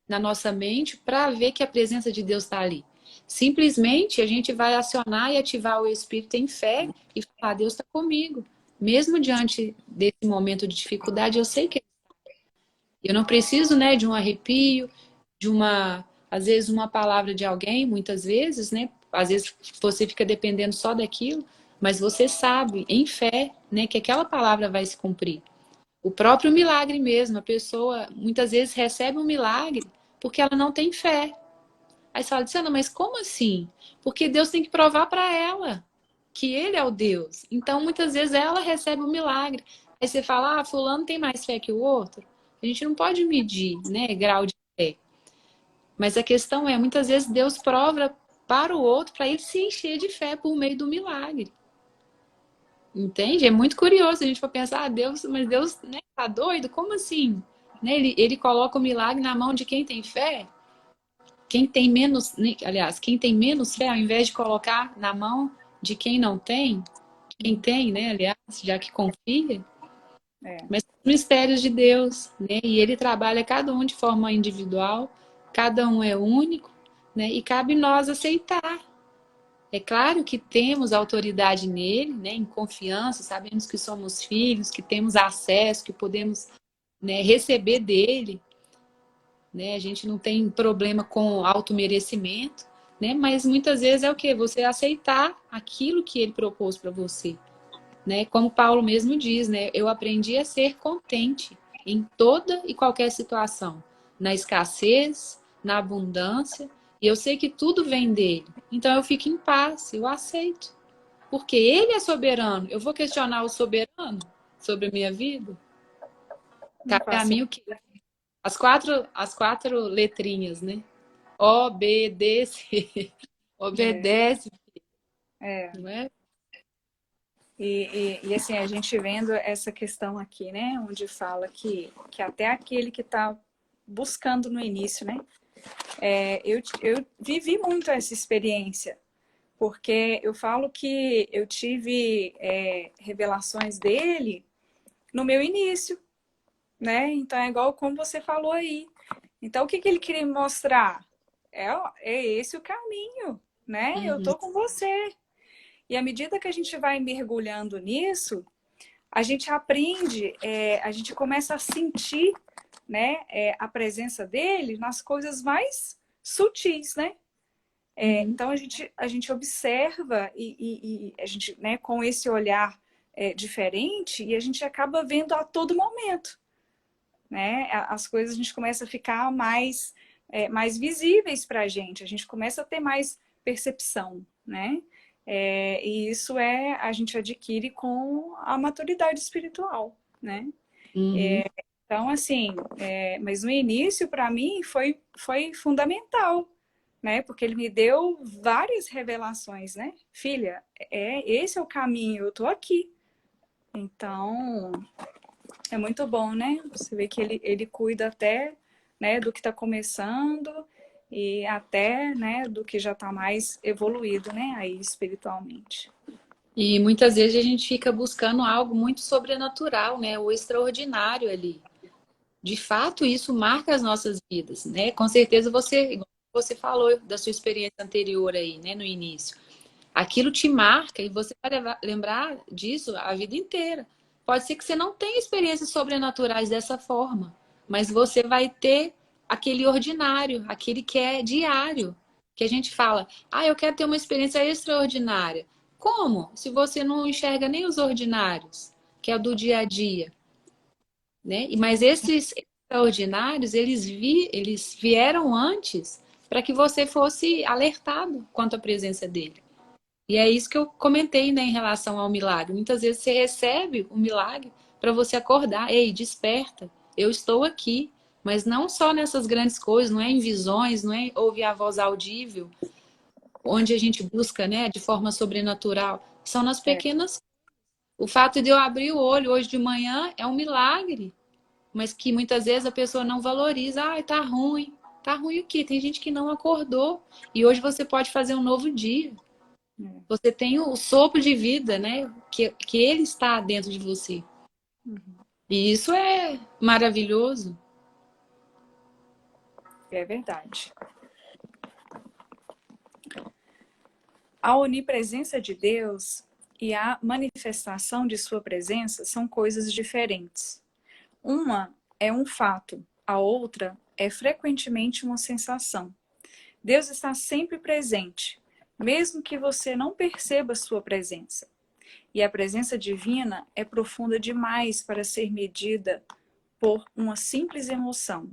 na nossa mente para ver que a presença de Deus está ali. Simplesmente a gente vai acionar e ativar o Espírito em fé e falar: Deus está comigo. Mesmo diante desse momento de dificuldade, eu sei que eu não preciso, né, de um arrepio, de às vezes uma palavra de alguém, muitas vezes, né? Às vezes você fica dependendo só daquilo, mas você sabe, em fé, né, que aquela palavra vai se cumprir. O próprio milagre mesmo, a pessoa muitas vezes recebe um milagre porque ela não tem fé. Aí você fala, Luciana, mas como assim? Porque Deus tem que provar para ela que Ele é o Deus. Então, muitas vezes ela recebe um milagre. Aí você fala, fulano tem mais fé que o outro. A gente não pode medir, né, grau de fé. Mas a questão é, muitas vezes Deus prova para o outro para ele se encher de fé por meio do milagre. Entende? É muito curioso a gente for pensar, Deus, mas Deus, né, tá doido? Como assim? Né? Ele coloca o milagre na mão de quem tem fé? quem tem menos, aliás, quem tem menos fé, ao invés de colocar na mão de quem não tem, quem tem, né, aliás, já que confia, É, mas são mistérios de Deus, né? E ele trabalha cada um de forma individual, cada um é único, né? E cabe nós aceitar. É claro que temos autoridade nele, né? Em confiança, sabemos que somos filhos, que temos acesso, que podemos, né, receber dele, né? A gente não tem problema com automerecimento, né? Mas muitas vezes é o quê? Você aceitar aquilo que ele propôs para você, né? Como Paulo mesmo diz, né? Eu aprendi a ser contente em toda e qualquer situação, na escassez, na abundância, e eu sei que tudo vem dele. Então eu fico em paz, eu aceito. Porque ele é soberano. Eu vou questionar o soberano sobre a minha vida? não Cabe faz a mim o sentido. quê? As quatro letrinhas, né? O, B, D, C. É, Obedece, é. não é? E assim, a gente vendo essa questão aqui, né? Onde fala que até aquele que está buscando no início, né? Eu vivi muito essa experiência, porque eu falo que eu tive revelações dele no meu início, né? Então é igual como você falou aí. Então o que que ele queria me mostrar? É esse o caminho, né? Eu Uhum. tô com você. E à medida que a gente vai mergulhando nisso, a gente aprende, a gente começa a sentir, né, a presença dele nas coisas mais sutis, né? Uhum. Então a gente observa e a gente, né, com esse olhar diferente e a gente acaba vendo a todo momento, né? As coisas a gente começa a ficar mais visíveis para a gente começa a ter mais percepção, né? E isso a gente adquire com a maturidade espiritual, né? Uhum. Então, assim, mas no início, para mim, foi fundamental, né? Porque ele me deu várias revelações, né? Filha, esse é o caminho, eu tô aqui. Então, é muito bom, né? Você vê que ele cuida até, né, do que está começando e até, né, do que já está mais evoluído, né, aí espiritualmente. E muitas vezes a gente fica buscando algo muito sobrenatural, né? O extraordinário ali. De fato, isso marca as nossas vidas, né? Com certeza você, igual você falou da sua experiência anterior aí, né, no início. Aquilo te marca e você vai lembrar disso a vida inteira. Pode ser que você não tenha experiências sobrenaturais dessa forma, mas você vai ter aquele ordinário, aquele que é diário, que a gente fala, eu quero ter uma experiência extraordinária. Como? Se você não enxerga nem os ordinários, que é o do dia a dia, né? Mas esses extraordinários, eles vieram antes para que você fosse alertado quanto à presença dele. E é isso que eu comentei, né, em relação ao milagre. Muitas vezes você recebe o milagre para você acordar. Ei, desperta, eu estou aqui. Mas não só nessas grandes coisas, não é em visões, não é ouvir a voz audível, onde a gente busca, né, de forma sobrenatural. São nas É, pequenas. O fato de eu abrir o olho hoje de manhã é um milagre, mas que muitas vezes a pessoa não valoriza. Ai, tá ruim. Tá ruim o quê? Tem gente que não acordou. E hoje você pode fazer um novo dia. é. Você tem o sopro de vida, né? Que ele está dentro de você. Uhum. E isso é maravilhoso. É verdade. A onipresença de Deus e a manifestação de sua presença são coisas diferentes. Uma é um fato, a outra é frequentemente uma sensação. Deus está sempre presente, mesmo que você não perceba sua presença. E a presença divina é profunda demais para ser medida por uma simples emoção.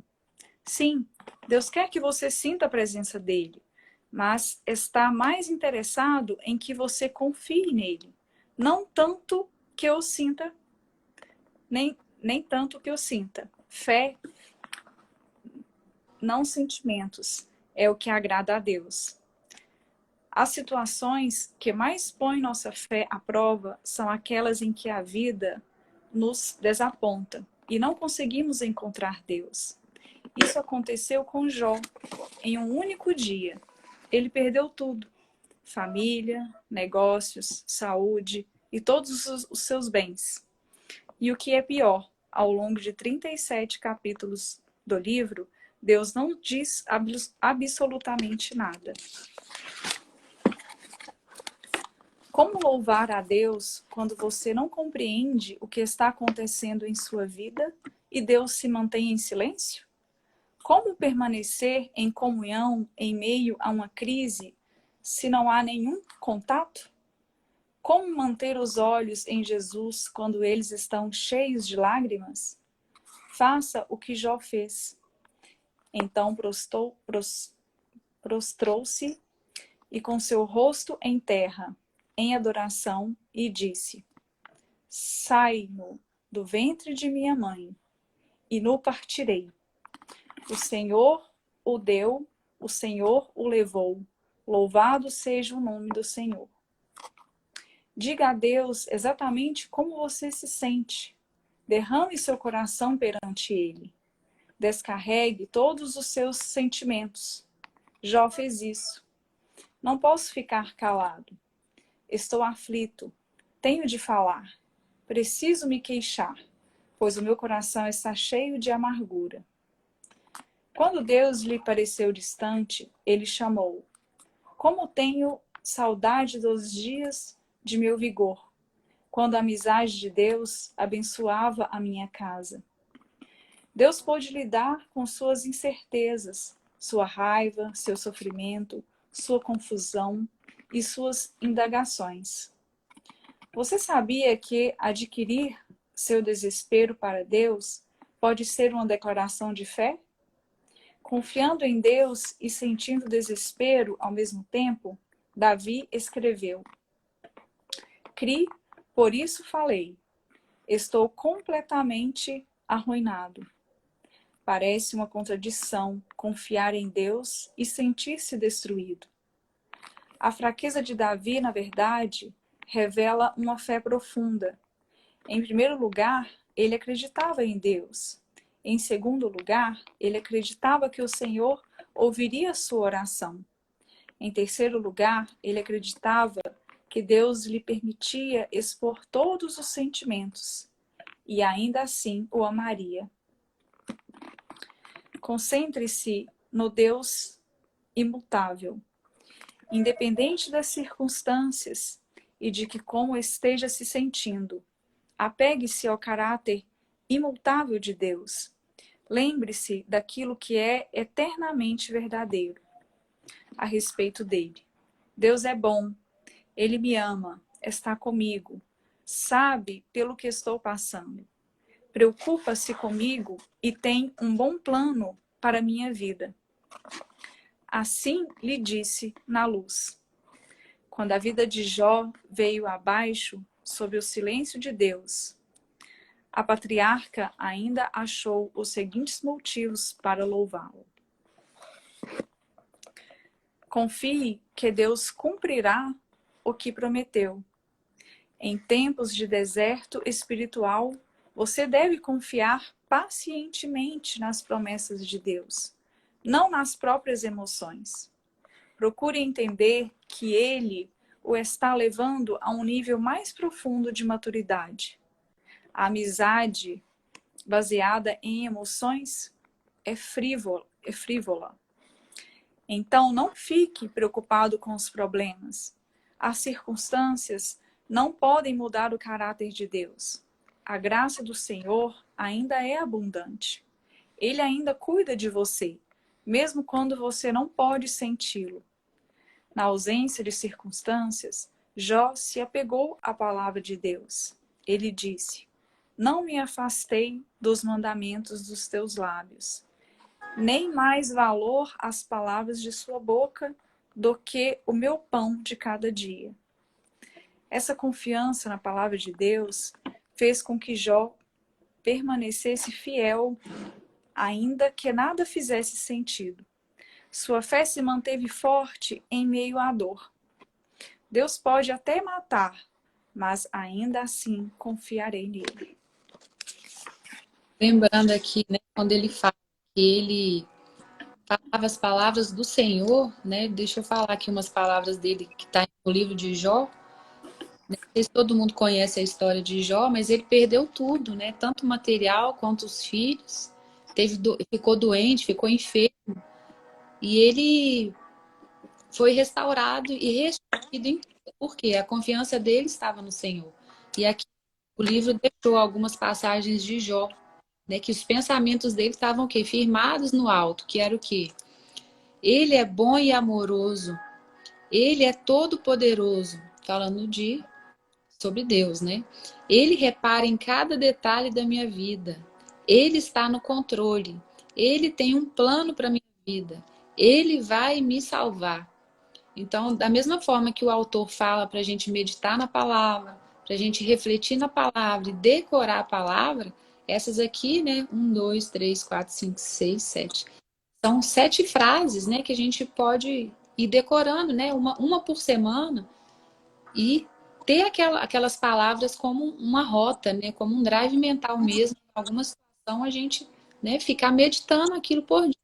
Sim, Deus quer que você sinta a presença dele, mas está mais interessado em que você confie nele. Não tanto que eu sinta, nem tanto que eu sinta. Fé, não sentimentos, é o que agrada a Deus. As situações que mais põem nossa fé à prova são aquelas em que a vida nos desaponta e não conseguimos encontrar Deus. Isso aconteceu com Jó em um único dia. Ele perdeu tudo: família, negócios, saúde e todos os seus bens. E o que é pior, ao longo de 37 capítulos do livro, Deus não diz absolutamente nada. Como louvar a Deus quando você não compreende o que está acontecendo em sua vida e Deus se mantém em silêncio? Como permanecer em comunhão em meio a uma crise se não há nenhum contato? Como manter os olhos em Jesus quando eles estão cheios de lágrimas? Faça o que Jó fez. Então prostrou-se e com seu rosto em terra, em adoração, e disse: Sai-no do ventre de minha mãe, e no partirei. O Senhor o deu, o Senhor o levou. Louvado seja o nome do Senhor. Diga a Deus exatamente como você se sente. Derrame seu coração perante Ele. Descarregue todos os seus sentimentos. Jó fez isso. Não posso ficar calado. Estou aflito. Tenho de falar. Preciso me queixar, pois o meu coração está cheio de amargura. Quando Deus lhe pareceu distante, ele chamou: Como tenho saudade dos dias de meu vigor, quando a amizade de Deus abençoava a minha casa. Deus pôde lidar com suas incertezas, sua raiva, seu sofrimento, sua confusão e suas indagações. Você sabia que adquirir seu desespero para Deus pode ser uma declaração de fé? Confiando em Deus e sentindo desespero ao mesmo tempo, Davi escreveu: Cri, por isso falei. Estou completamente arruinado. Parece uma contradição confiar em Deus e sentir-se destruído. A fraqueza de Davi, na verdade, revela uma fé profunda. Em primeiro lugar, ele acreditava em Deus. Em segundo lugar, ele acreditava que o Senhor ouviria sua oração. Em terceiro lugar, ele acreditava que Deus lhe permitia expor todos os sentimentos e ainda assim o amaria. Concentre-se no Deus imutável, independente das circunstâncias e de que como esteja se sentindo. Apegue-se ao caráter imutável de Deus. Lembre-se daquilo que é eternamente verdadeiro a respeito dele. Deus é bom, ele me ama, está comigo, sabe pelo que estou passando. Preocupa-se comigo e tem um bom plano para a minha vida. Assim lhe disse na luz. Quando a vida de Jó veio abaixo, sob o silêncio de Deus, a patriarca ainda achou os seguintes motivos para louvá-lo. Confie que Deus cumprirá o que prometeu. Em tempos de deserto espiritual, você deve confiar pacientemente nas promessas de Deus, não nas próprias emoções. Procure entender que Ele o está levando a um nível mais profundo de maturidade. A amizade baseada em emoções é frívola. Então, não fique preocupado com os problemas. As circunstâncias não podem mudar o caráter de Deus. A graça do Senhor ainda é abundante. Ele ainda cuida de você, mesmo quando você não pode senti-lo. Na ausência de circunstâncias, Jó se apegou à palavra de Deus. Ele disse: Não me afastei dos mandamentos dos teus lábios, nem mais valor às palavras de sua boca do que o meu pão de cada dia. Essa confiança na palavra de Deus fez com que Jó permanecesse fiel, ainda que nada fizesse sentido. Sua fé se manteve forte em meio à dor. Deus pode até matar, mas ainda assim confiarei nele. Lembrando aqui, né, quando ele fala ele falava as palavras do Senhor, né? Deixa eu falar aqui umas palavras dele que está no livro de Jó. Não sei se todo mundo conhece a história de Jó, mas ele perdeu tudo, né? Tanto o material quanto os filhos. Ficou doente, ficou enfermo. E ele foi restaurado e restituído em tudo, porque a confiança dele estava no Senhor. E aqui o livro deixou algumas passagens de Jó, né? Que os pensamentos dele estavam o quê? Firmados no alto, que era o quê? Ele é bom e amoroso. Ele é todo poderoso. Falando sobre Deus, né? Ele repara em cada detalhe da minha vida. Ele está no controle. Ele tem um plano para minha vida. Ele vai me salvar. Então, da mesma forma que o autor fala para a gente meditar na palavra, para a gente refletir na palavra e decorar a palavra, essas aqui, né? 1, 2, 3, 4, 5, 6, 7. São 7 frases, né? Que a gente pode ir decorando, né? Uma por semana e ter aquelas palavras como uma rota, né? Como um drive mental mesmo. Em alguma situação a gente, né? Ficar meditando aquilo por dia.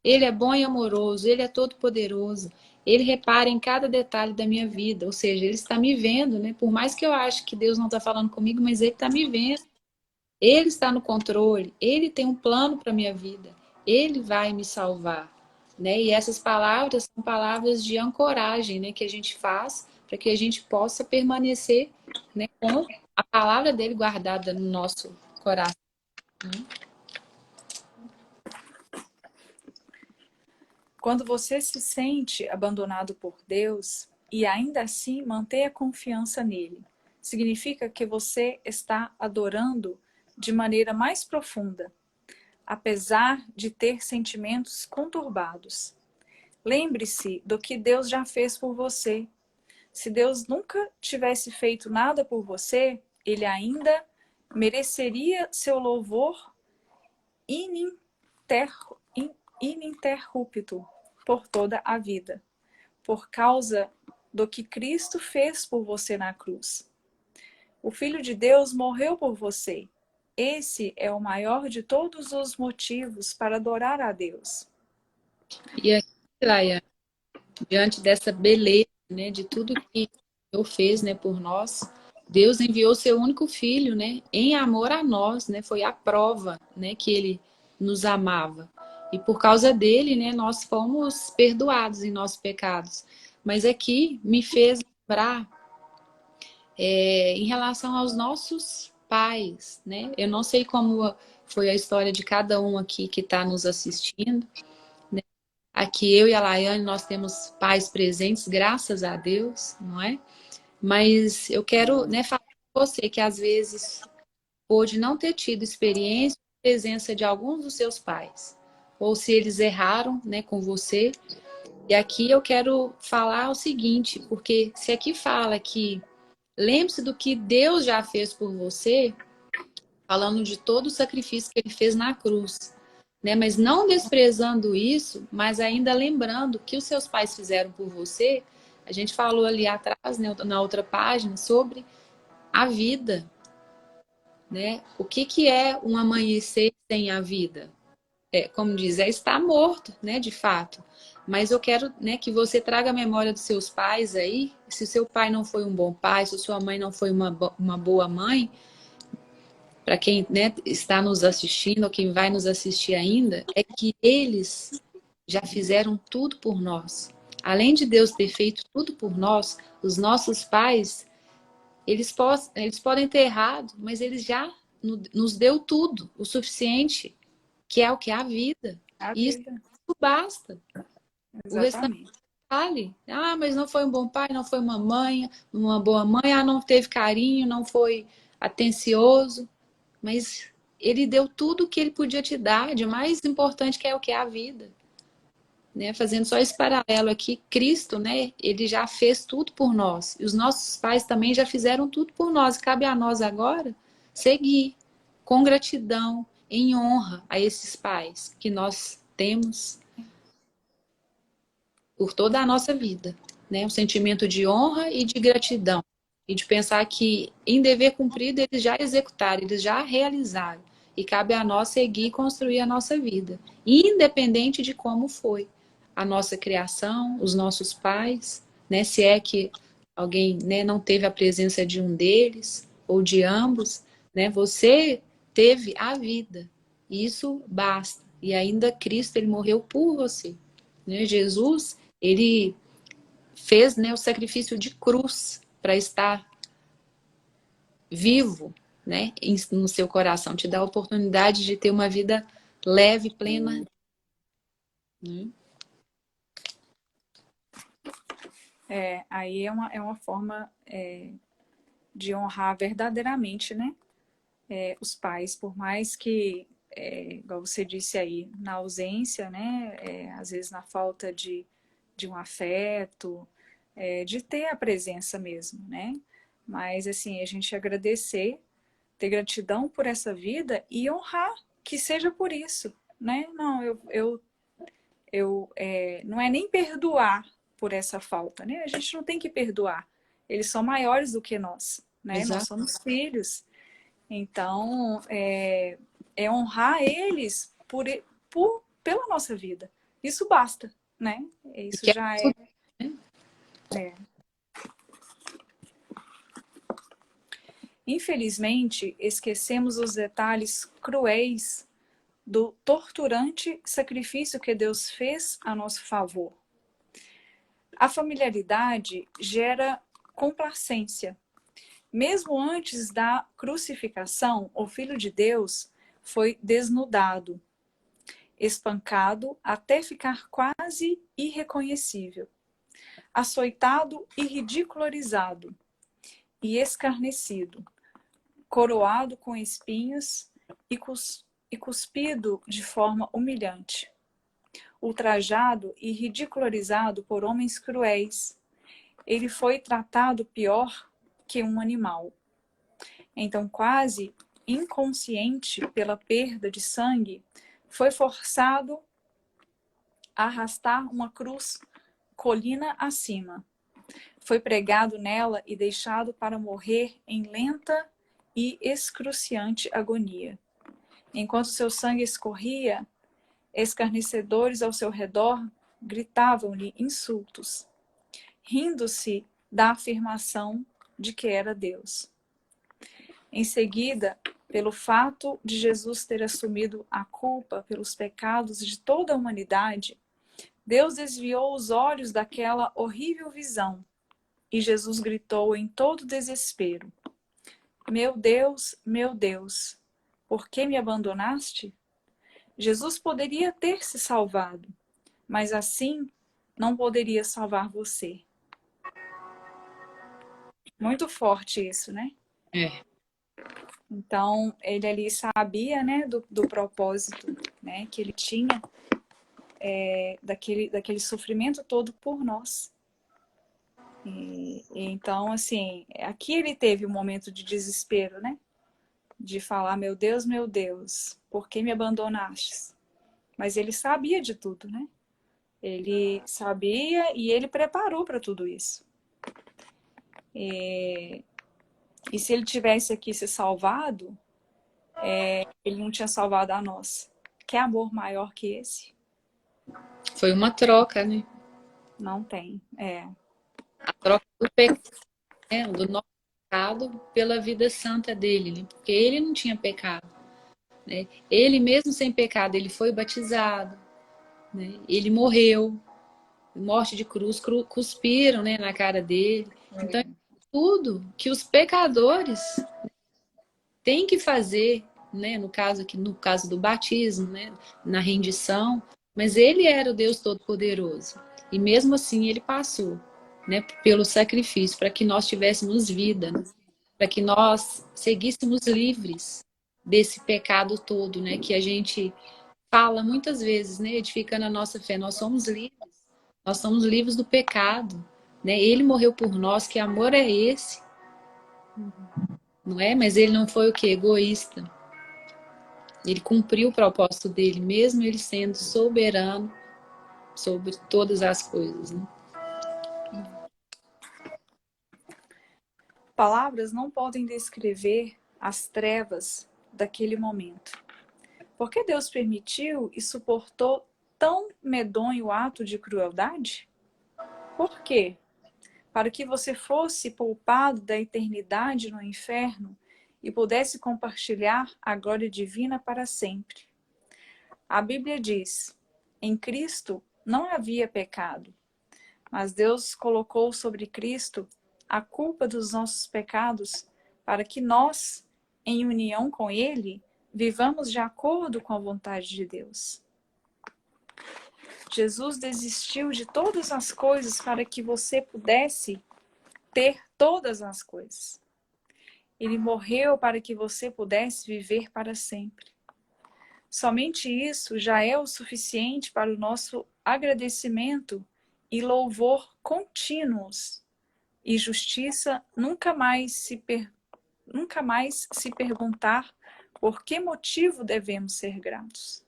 Ele é bom e amoroso, ele é todo poderoso. Ele repara em cada detalhe da minha vida, ou seja, ele está me vendo, né? Por mais que eu ache que Deus não está falando comigo, mas ele está me vendo. Ele está no controle, ele tem um plano para minha vida. Ele vai me salvar, né? E essas palavras são palavras de ancoragem, né, que a gente faz para que a gente possa permanecer, né, com a palavra dele guardada no nosso coração. Quando você se sente abandonado por Deus e ainda assim mantém a confiança nele, significa que você está adorando de maneira mais profunda, apesar de ter sentimentos conturbados. Lembre-se do que Deus já fez por você. Se Deus nunca tivesse feito nada por você, ele ainda mereceria seu louvor ininterrupto por toda a vida, por causa do que Cristo fez por você na cruz. O Filho de Deus morreu por você. Esse é o maior de todos os motivos para adorar a Deus. E aqui, Laia, diante dessa beleza, né, de tudo que Deus fez, né, por nós, Deus enviou seu único filho, né, em amor a nós, né, foi a prova, né, que ele nos amava. E por causa dele, né, nós fomos perdoados em nossos pecados. Mas aqui me fez lembrar em relação aos nossos pais, né? Eu não sei como foi a história de cada um aqui que está nos assistindo, né? Aqui eu e a Laiane, nós temos pais presentes, graças a Deus, não é? Mas eu quero, né, falar com você que às vezes pode não ter tido experiência em presença de alguns dos seus pais, ou se eles erraram, né, com você. E aqui eu quero falar o seguinte, porque se aqui fala que lembre-se do que Deus já fez por você, falando de todo o sacrifício que ele fez na cruz, né? Mas não desprezando isso, mas ainda lembrando que os seus pais fizeram por você. A gente falou ali atrás, né, na outra página, sobre a vida, né? O que é um amanhecer sem a vida? Como diz, estar morto, né, de fato. Mas eu quero, né, que você traga a memória dos seus pais aí. Se o seu pai não foi um bom pai, se a sua mãe não foi uma boa mãe, para quem, né, está nos assistindo ou quem vai nos assistir ainda, é que eles já fizeram tudo por nós. Além de Deus ter feito tudo por nós, os nossos pais, eles podem ter errado, mas eles já nos deu tudo, o suficiente, que é o que é a vida. A E isso vida. basta. O restante Exatamente. vale. Ah, mas não foi um bom pai, não foi uma mãe, uma boa mãe, ah, não teve carinho, não foi atencioso. Mas ele deu tudo o que ele podia te dar, de mais importante que é o que é a vida. Né? Fazendo só esse paralelo aqui, Cristo, né? Ele já fez tudo por nós. E os nossos pais também já fizeram tudo por nós. Cabe a nós agora seguir com gratidão, em honra a esses pais que nós temos por toda a nossa vida. Né? Um sentimento de honra e de gratidão. E de pensar que em dever cumprido eles já executaram, eles já realizaram. e cabe a nós seguir e construir a nossa vida, independente de como foi a nossa criação, os nossos pais, né? Se é que alguém, né, não teve a presença de um deles ou de ambos, né? Você teve a vida, isso basta. E ainda Cristo, ele morreu por você, né? Jesus, ele fez, né, o sacrifício de cruz para estar vivo, né, no seu coração, te dá a oportunidade de ter uma vida leve, plena. Aí é uma forma de honrar verdadeiramente, né? Os pais, por mais que, igual você disse aí, na ausência, né? Às vezes na falta de um afeto, de ter a presença mesmo, né? Mas, assim, a gente agradecer, ter gratidão por essa vida e honrar, que seja por isso, né? Não, não é nem perdoar por essa falta, né? A gente não tem que perdoar. Eles são maiores do que nós, né? Nós Exato. somos filhos. Então, é honrar eles pela nossa vida. Isso basta, né? Isso Que é já tudo, né? é. Infelizmente, esquecemos os detalhes cruéis do torturante sacrifício que Deus fez a nosso favor. A familiaridade gera complacência. Mesmo antes da crucificação, o Filho de Deus foi desnudado, espancado até ficar quase irreconhecível, açoitado e ridicularizado, e escarnecido, coroado com espinhos e cuspido de forma humilhante, ultrajado e ridicularizado por homens cruéis. Ele foi tratado pior que um animal. Então, quase inconsciente pela perda de sangue, foi forçado a arrastar uma cruz colina acima. Foi pregado nela e deixado para morrer em lenta e excruciante agonia. Enquanto seu sangue escorria, escarnecedores ao seu redor gritavam-lhe insultos, rindo-se da afirmação de que era Deus. Em seguida, pelo fato de Jesus ter assumido a culpa pelos pecados de toda a humanidade, Deus desviou os olhos daquela horrível visão e Jesus gritou em todo desespero: meu Deus, por que me abandonaste? Jesus poderia ter se salvado, mas assim não poderia salvar você. Muito forte isso, né? É. Então, ele ali sabia, né, do propósito, né, que ele tinha, daquele sofrimento todo por nós. Então, assim, aqui ele teve um momento de desespero, né? De falar, meu Deus, por que me abandonaste? Mas ele sabia de tudo, né? Ele sabia e ele preparou para tudo isso. E se ele tivesse aqui se salvado, ele não tinha salvado a nós. Que amor maior que esse? Foi uma troca, né? Não tem. A troca do pecado, né? Do nosso pecado pela vida santa dele, né? Porque ele não tinha pecado, né? Ele mesmo sem pecado, ele foi batizado, né? Ele morreu, morte de cruz, cuspiram, né, na cara dele. Então, tudo que os pecadores têm que fazer, né, no caso do batismo, né, na rendição, mas ele era o Deus Todo-Poderoso. E mesmo assim ele passou, né, pelo sacrifício para que nós tivéssemos vida, né, para que nós seguíssemos livres desse pecado todo, né, que a gente fala muitas vezes, né, edificando a nossa fé. Nós somos livres do pecado, né? Ele morreu por nós, que amor é esse? Não é? Mas ele não foi o quê? Egoísta. Ele cumpriu o propósito dele, mesmo ele sendo soberano sobre todas as coisas, né? Palavras não podem descrever as trevas daquele momento. Por que Deus permitiu e suportou tão medonho ato de crueldade? Por quê? Para que você fosse poupado da eternidade no inferno e pudesse compartilhar a glória divina para sempre. A Bíblia diz: em Cristo não havia pecado, mas Deus colocou sobre Cristo a culpa dos nossos pecados para que nós, em união com Ele, vivamos de acordo com a vontade de Deus. Jesus desistiu de todas as coisas para que você pudesse ter todas as coisas. Ele morreu para que você pudesse viver para sempre. Somente isso já é o suficiente para o nosso agradecimento e louvor contínuos. E justiça nunca mais se perguntar por que motivo devemos ser gratos.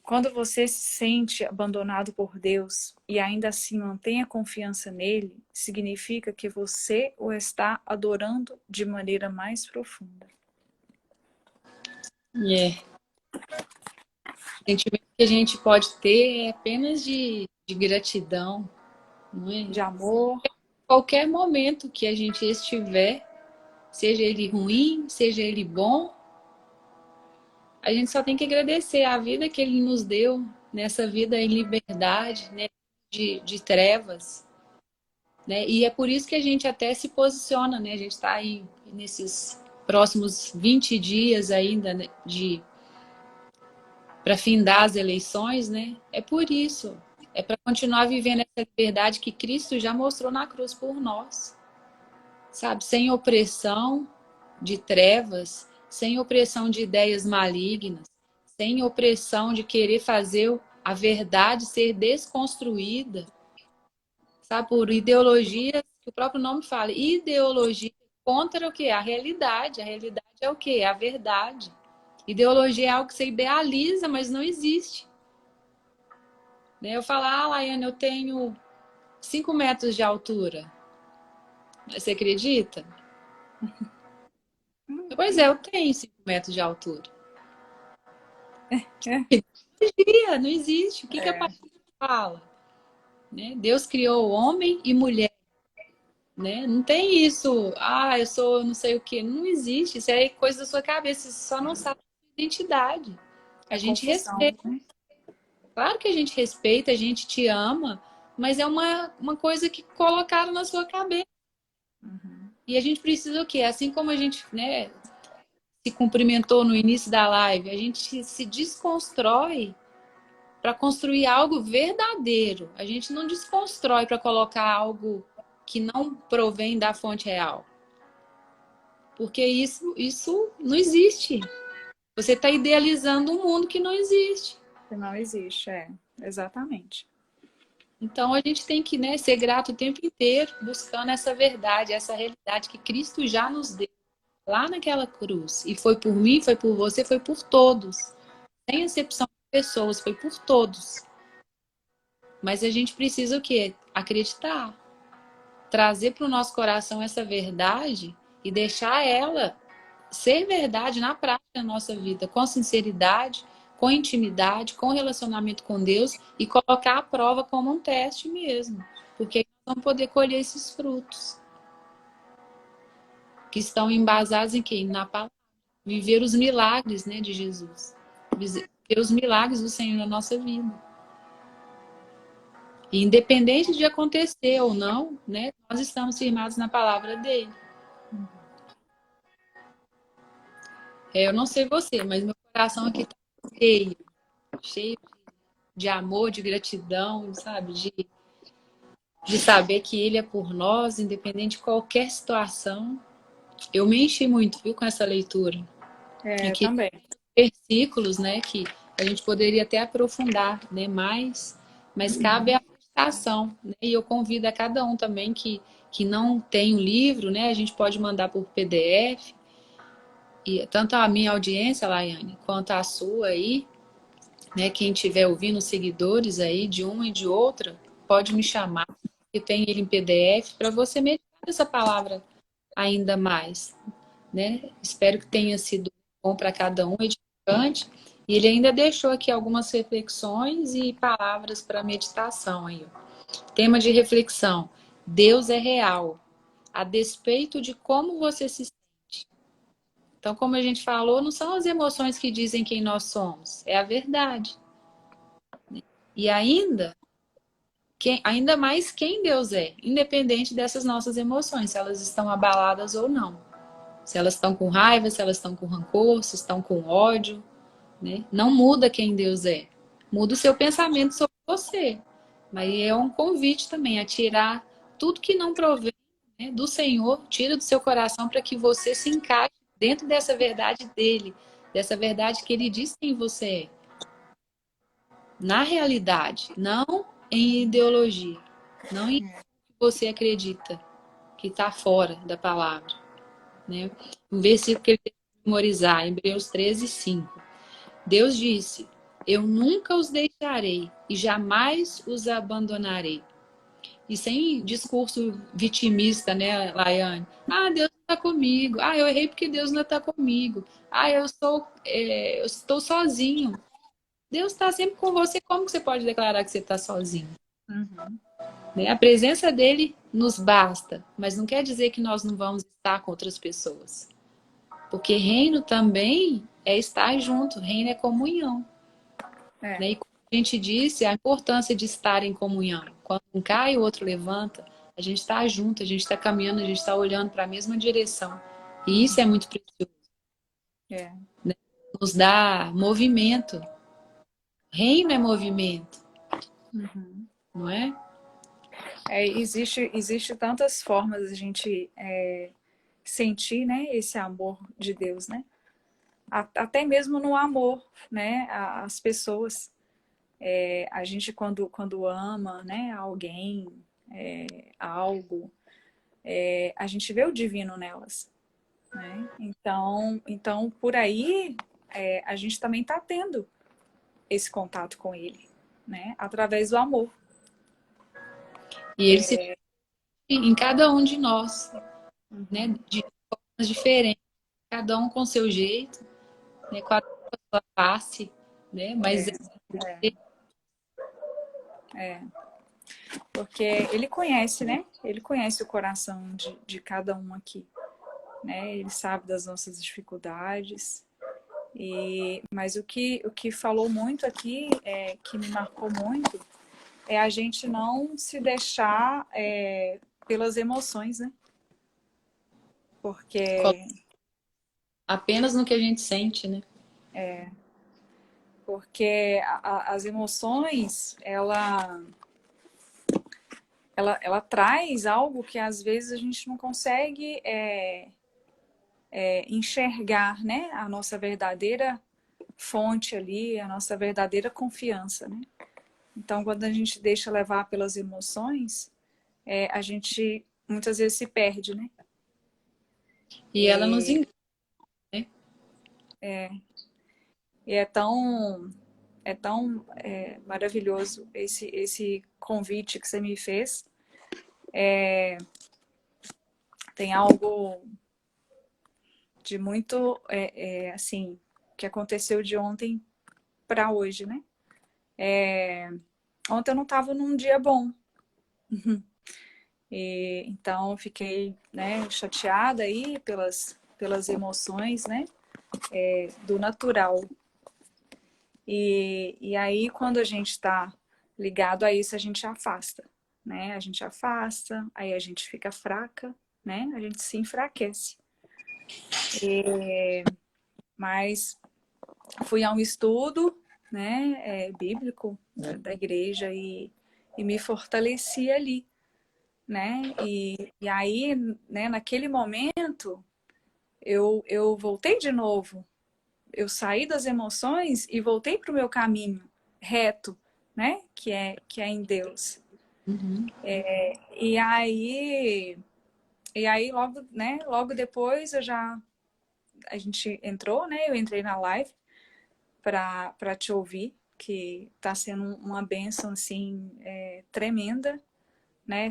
Quando você se sente abandonado por Deus e ainda assim mantém a confiança nele, significa que você o está adorando de maneira mais profunda. O sentimento que a gente pode ter é apenas de gratidão, não é? De amor. Qualquer momento que a gente estiver, seja ele ruim, seja ele bom, a gente só tem que agradecer a vida que ele nos deu, nessa vida em liberdade, né? de trevas. Né? E é por isso que a gente até se posiciona, né? A gente está aí nesses próximos 20 dias ainda, né? Para findar as eleições, né? É por isso. É para continuar vivendo essa liberdade que Cristo já mostrou na cruz por nós. Sabe? Sem opressão de trevas, sem opressão de ideias malignas, sem opressão de querer fazer a verdade ser desconstruída. Sabe? Por ideologias, que o próprio nome fala, ideologia contra o quê? A realidade. A realidade é o quê? É a verdade. Ideologia é algo que você idealiza, mas não existe. Eu falo, Laiane, eu tenho 5 metros de altura. Você acredita? Pois é, eu tenho 5 metros de altura. Não existe. O que a palavra fala? Né? Deus criou homem e mulher. Né? Não tem isso, eu sou não sei o que. Não existe. Isso é coisa da sua cabeça. Você só não sabe a identidade. A gente respeita. Né? Claro que a gente respeita, a gente te ama, mas é uma coisa que colocaram na sua cabeça. Uhum. E a gente precisa o quê? Assim como a gente, né, se cumprimentou no início da live, a gente se desconstrói para construir algo verdadeiro. A gente não desconstrói para colocar algo que não provém da fonte real. Porque isso não existe. Você está idealizando um mundo que não existe. Que não existe, exatamente. Então a gente tem que, né, ser grato o tempo inteiro, buscando essa verdade, essa realidade que Cristo já nos deu lá naquela cruz. E foi por mim, foi por você, foi por todos. Sem exceção de pessoas, foi por todos. Mas a gente precisa o quê? Acreditar. Trazer para o nosso coração essa verdade e deixar ela ser verdade na prática da nossa vida, com sinceridade, com intimidade, com relacionamento com Deus e colocar a prova como um teste mesmo. Porque nós vamos poder colher esses frutos que estão embasados em quem? Na palavra. Viver os milagres, né, de Jesus. Viver os milagres do Senhor na nossa vida. E independente de acontecer ou não, né, nós estamos firmados na palavra dele. Eu não sei você, mas meu coração aqui está cheio de amor, de gratidão, sabe? De saber que ele é por nós, independente de qualquer situação. Eu me enchi muito, viu, com essa leitura. Aqui, também. versículos, né, que a gente poderia até aprofundar, né, mais, mas cabe a meditação, né? E eu convido a cada um também que não tem o livro, né, a gente pode mandar por PDF. E tanto a minha audiência, Laiane, quanto a sua aí, né, quem estiver ouvindo, os seguidores aí de uma e de outra, pode me chamar, que tem ele em PDF, para você meditar essa palavra ainda mais. né? Espero que tenha sido bom para cada um, edificante. E ele ainda deixou aqui algumas reflexões e palavras para meditação aí. Tema de reflexão: Deus é real, a despeito de como você se sente. Então, como a gente falou, não são as emoções que dizem quem nós somos, é a verdade. E ainda mais quem Deus é, independente dessas nossas emoções, se elas estão abaladas ou não. Se elas estão com raiva, se elas estão com rancor, se estão com ódio, né? Não muda quem Deus é. Muda o seu pensamento sobre você. Mas é um convite também a tirar tudo que não provém, né, do Senhor, tira do seu coração para que você se encaixe dentro dessa verdade dele, dessa verdade que ele diz quem você é. Na realidade, não em ideologia, não em que você acredita, que está fora da palavra, né? Um versículo que ele tem que memorizar, Hebreus 13:5. Deus disse: Eu nunca os deixarei e jamais os abandonarei. E sem discurso vitimista, né, Laiane? Ah, Deus não está comigo. Ah, eu errei porque Deus não está comigo. Ah, eu estou sozinho. Deus está sempre com você. Como que você pode declarar que você está sozinho? Uhum. Né? A presença dele nos basta, mas não quer dizer que nós não vamos estar com outras pessoas. Porque reino também é estar junto, reino é comunhão. É. Né? E como a gente disse, a importância de estar em comunhão. Quando um cai, o outro levanta, a gente está junto, a gente está caminhando, a gente está olhando para a mesma direção. E isso é muito precioso. É. Né? Nos dá movimento. Reino é movimento, Uhum. não é? Existe tantas formas de a gente sentir, né, esse amor de Deus, né? Até mesmo no amor, né, às pessoas. A gente quando ama, né, alguém, algo, a gente vê o divino nelas, né? Então por aí a gente também está tendo esse contato com ele, né? Através do amor. E ele se em cada um de nós, né? Uhum. De formas diferentes, cada um com seu jeito, né? Com a sua face, né? Mas É, porque ele conhece, né? Ele conhece o coração de cada um aqui, né? Ele sabe das nossas dificuldades. Mas o que falou muito aqui, que me marcou muito, é a gente não se deixar pelas emoções, né? Porque, apenas no que a gente sente, né? porque as emoções, ela traz algo que às vezes a gente não consegue enxergar, né? A nossa verdadeira fonte ali, a nossa verdadeira confiança, né? Então, quando a gente deixa levar pelas emoções, a gente muitas vezes se perde, né? E ela nos E, engana, né? e é tão maravilhoso esse convite que você me fez. Tem algo de muito, assim, que aconteceu de ontem para hoje, né? Ontem eu não estava num dia bom. Então fiquei, né, chateada aí pelas emoções, né, do natural. E aí quando a gente está ligado a isso, a gente afasta, né? A gente afasta, aí a gente fica fraca, né? A gente se enfraquece. Mas fui a um estudo, né, bíblico da igreja e me fortaleci ali, né? E aí, né, naquele momento, eu voltei de novo. Eu saí das emoções e voltei para o meu caminho reto, né? Que é em Deus. Uhum. E aí, logo, né? Logo depois a gente entrou, né? Eu entrei na live para te ouvir, que está sendo uma bênção assim tremenda, né?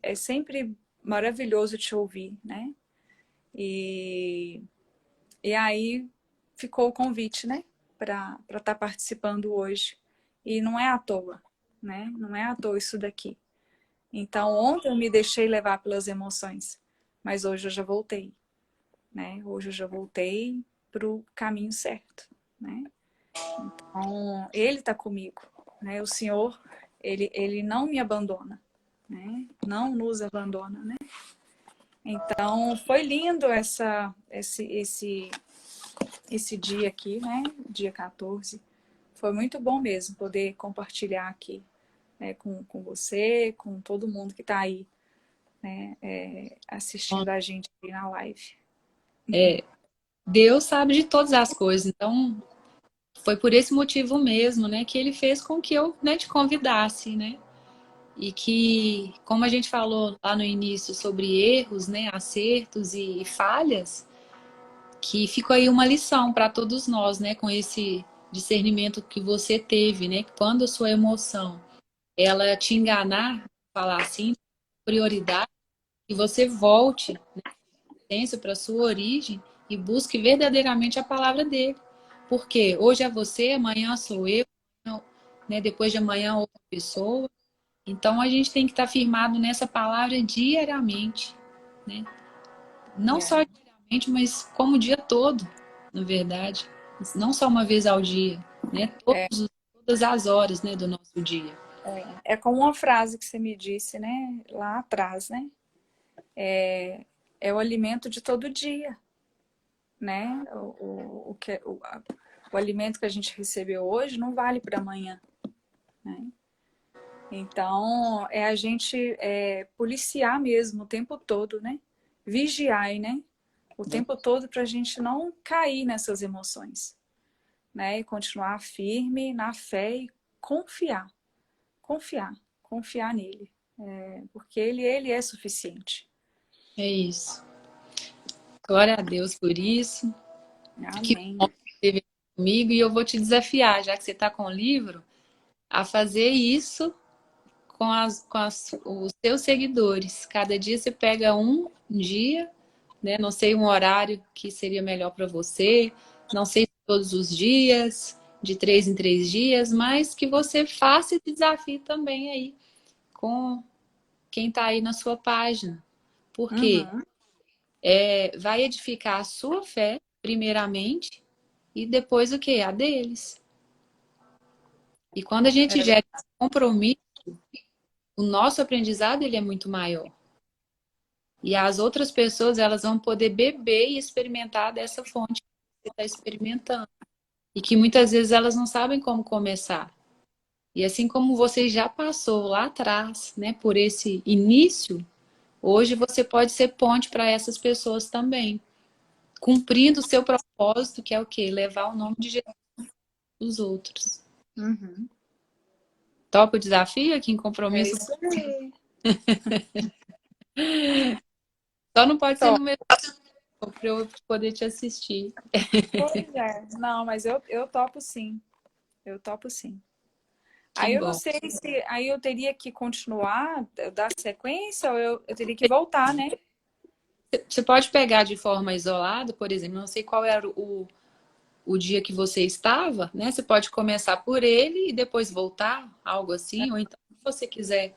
É sempre maravilhoso te ouvir, né? E, e aí ficou o convite, né? Para estar participando hoje. E não é à toa, né? Não é à toa isso daqui. Então, ontem eu me deixei levar pelas emoções, mas hoje eu já voltei, né? Hoje eu já voltei para o caminho certo, né? Então, ele está comigo, né? O Senhor, ele não me abandona, né? Não nos abandona, né? Então, foi lindo esse dia aqui, né? Dia 14. Foi muito bom mesmo poder compartilhar aqui, né? Com você, com todo mundo que está aí, né? Assistindo a gente aqui na live. Deus sabe de todas as coisas, então foi por esse motivo mesmo, né, que ele fez com que eu, né, te convidasse, né? E que, como a gente falou lá no início sobre erros, né, acertos e falhas, que ficou aí uma lição para todos nós, né, com esse discernimento que você teve, né, que quando a sua emoção ela te enganar, falar assim, prioridade, que você volte para a sua origem e busque verdadeiramente a palavra dele. Porque hoje é você, amanhã sou eu, né, depois de amanhã outra pessoa. Então a gente tem que estar firmado nessa palavra diariamente, né? Não só É, diariamente, mas como o dia todo, na verdade. Não só uma vez ao dia, né? é, Todas as horas, né, do nosso dia. é como uma frase que você me disse, né? Lá atrás, né? É o alimento de todo dia, né? O alimento que a gente recebeu hoje não vale para amanhã, né? Então, é a gente policiar mesmo o tempo todo, né? Vigiar, né? O tempo todo para a gente não cair nessas emoções, né? E continuar firme na fé e confiar, confiar nele, porque ele é suficiente. É isso. Glória a Deus por isso. Que bom Amém. que você esteve comigo e eu vou te desafiar, já que você está com o livro, a fazer isso com os seus seguidores. Cada dia você pega um dia, né? Não sei um horário que seria melhor para você, não sei se todos os dias, de 3 em 3 dias, mas que você faça esse desafio também aí com quem está aí na sua página. Porque Uhum. vai edificar a sua fé, primeiramente, e depois o quê? A deles. E quando a gente É, gera esse compromisso, o nosso aprendizado ele é muito maior. E as outras pessoas, elas vão poder beber e experimentar dessa fonte que você está experimentando. E que muitas vezes elas não sabem como começar. E assim como você já passou lá atrás, né, por esse início, hoje você pode ser ponte para essas pessoas também. Cumprindo o seu propósito, que é o quê? Levar o nome de Jesus aos outros. uhum. Topa o desafio aqui em É compromisso. isso aí. Só não pode ser Top. no mesmo para eu poder te assistir. Pois é. Não, mas eu topo sim. Eu topo sim. Que Aí eu não bom. sei se aí eu teria que continuar, dar sequência, ou eu teria que voltar, né? Você pode pegar de forma isolada, por exemplo, não sei qual era o dia que você estava, né? Você pode começar por ele e depois voltar, algo assim, ou então, se você quiser,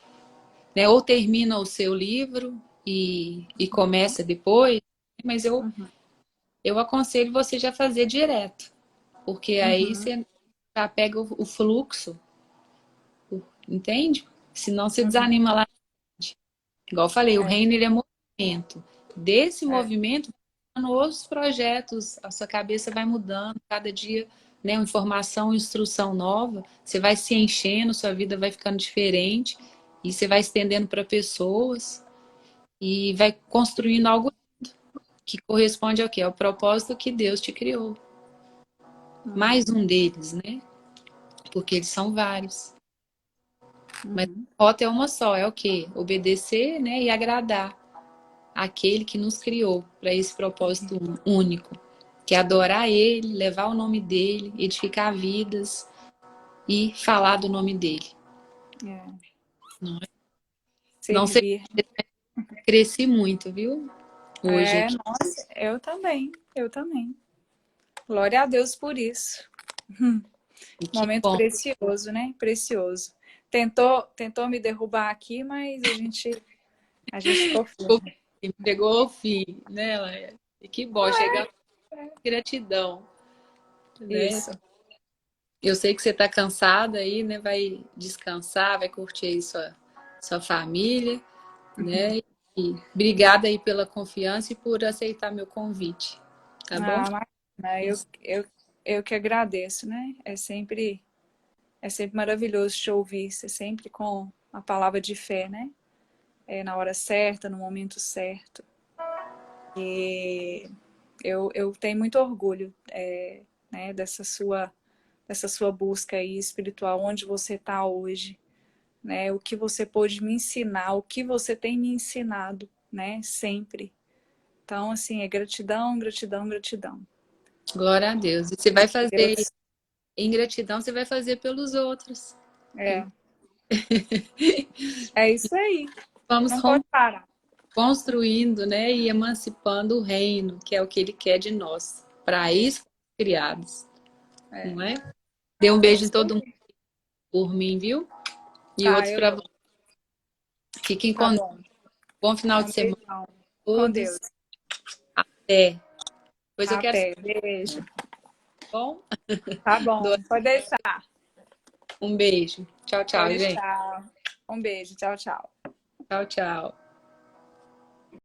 né? Ou termina o seu livro e começa depois, mas Uhum, eu aconselho você já fazer direto, porque aí uhum, você já pega o fluxo, entende? Senão você uhum. desanima lá. Igual eu falei, o É, reino ele é movimento. Desse é. movimento, outros projetos, a sua cabeça vai mudando, cada dia, né, uma informação, instrução nova, você vai se enchendo, sua vida vai ficando diferente, e você vai estendendo para pessoas e vai construindo algo que corresponde ao quê? Ao propósito que Deus te criou. Mais Uhum, um deles, né? Porque eles são vários. Mas uhum. a rota é uma só, é o quê? Obedecer, né, e agradar aquele que nos criou para esse propósito único, que é adorar Ele, levar o nome dele, edificar vidas e falar do nome dele. É. Não, não sei, Servir. cresci muito, viu? hoje aqui. Nossa, eu também, eu também. Glória a Deus por isso. E que Momento bom. precioso, né? Precioso. Tentou me derrubar aqui, mas a gente ficou firme. Chegou ao fim, né, Laia? E que bom, chegar com gratidão, né? Isso. Eu sei que você está cansada aí, né? Vai descansar, vai curtir aí sua família, né? E obrigada aí pela confiança e por aceitar meu convite, tá bom? Imagina, eu que agradeço, né? É sempre maravilhoso te ouvir, você sempre com a palavra de fé, né? Na hora certa, no momento certo. E eu tenho muito orgulho, né, dessa sua busca aí espiritual, onde você está hoje, né? O que você pôde me ensinar, o que você tem me ensinado, né? Sempre. Então, assim, é gratidão, gratidão, gratidão. Glória a Deus. E você vai fazer, Deus, em gratidão, você vai fazer pelos outros. é, é isso aí. Vamos Não pode parar. construindo, né, e emancipando o reino, que é o que ele quer de nós. Para isso fomos criados, não é? Dê um É beijo em isso todo mundo aí. por mim, viu? E Tá, outros eu para dou. você. Fiquem Tá com Deus. bom. Bom final Um de semana beijão. a Com todos. Deus. Até. Depois eu quero saber, Até. Beijo. tá bom? Tá bom. Pode deixar. Um beijo. Tchau, tchau, Pode gente. deixar. Um beijo. Tchau, tchau. Tchau, tchau.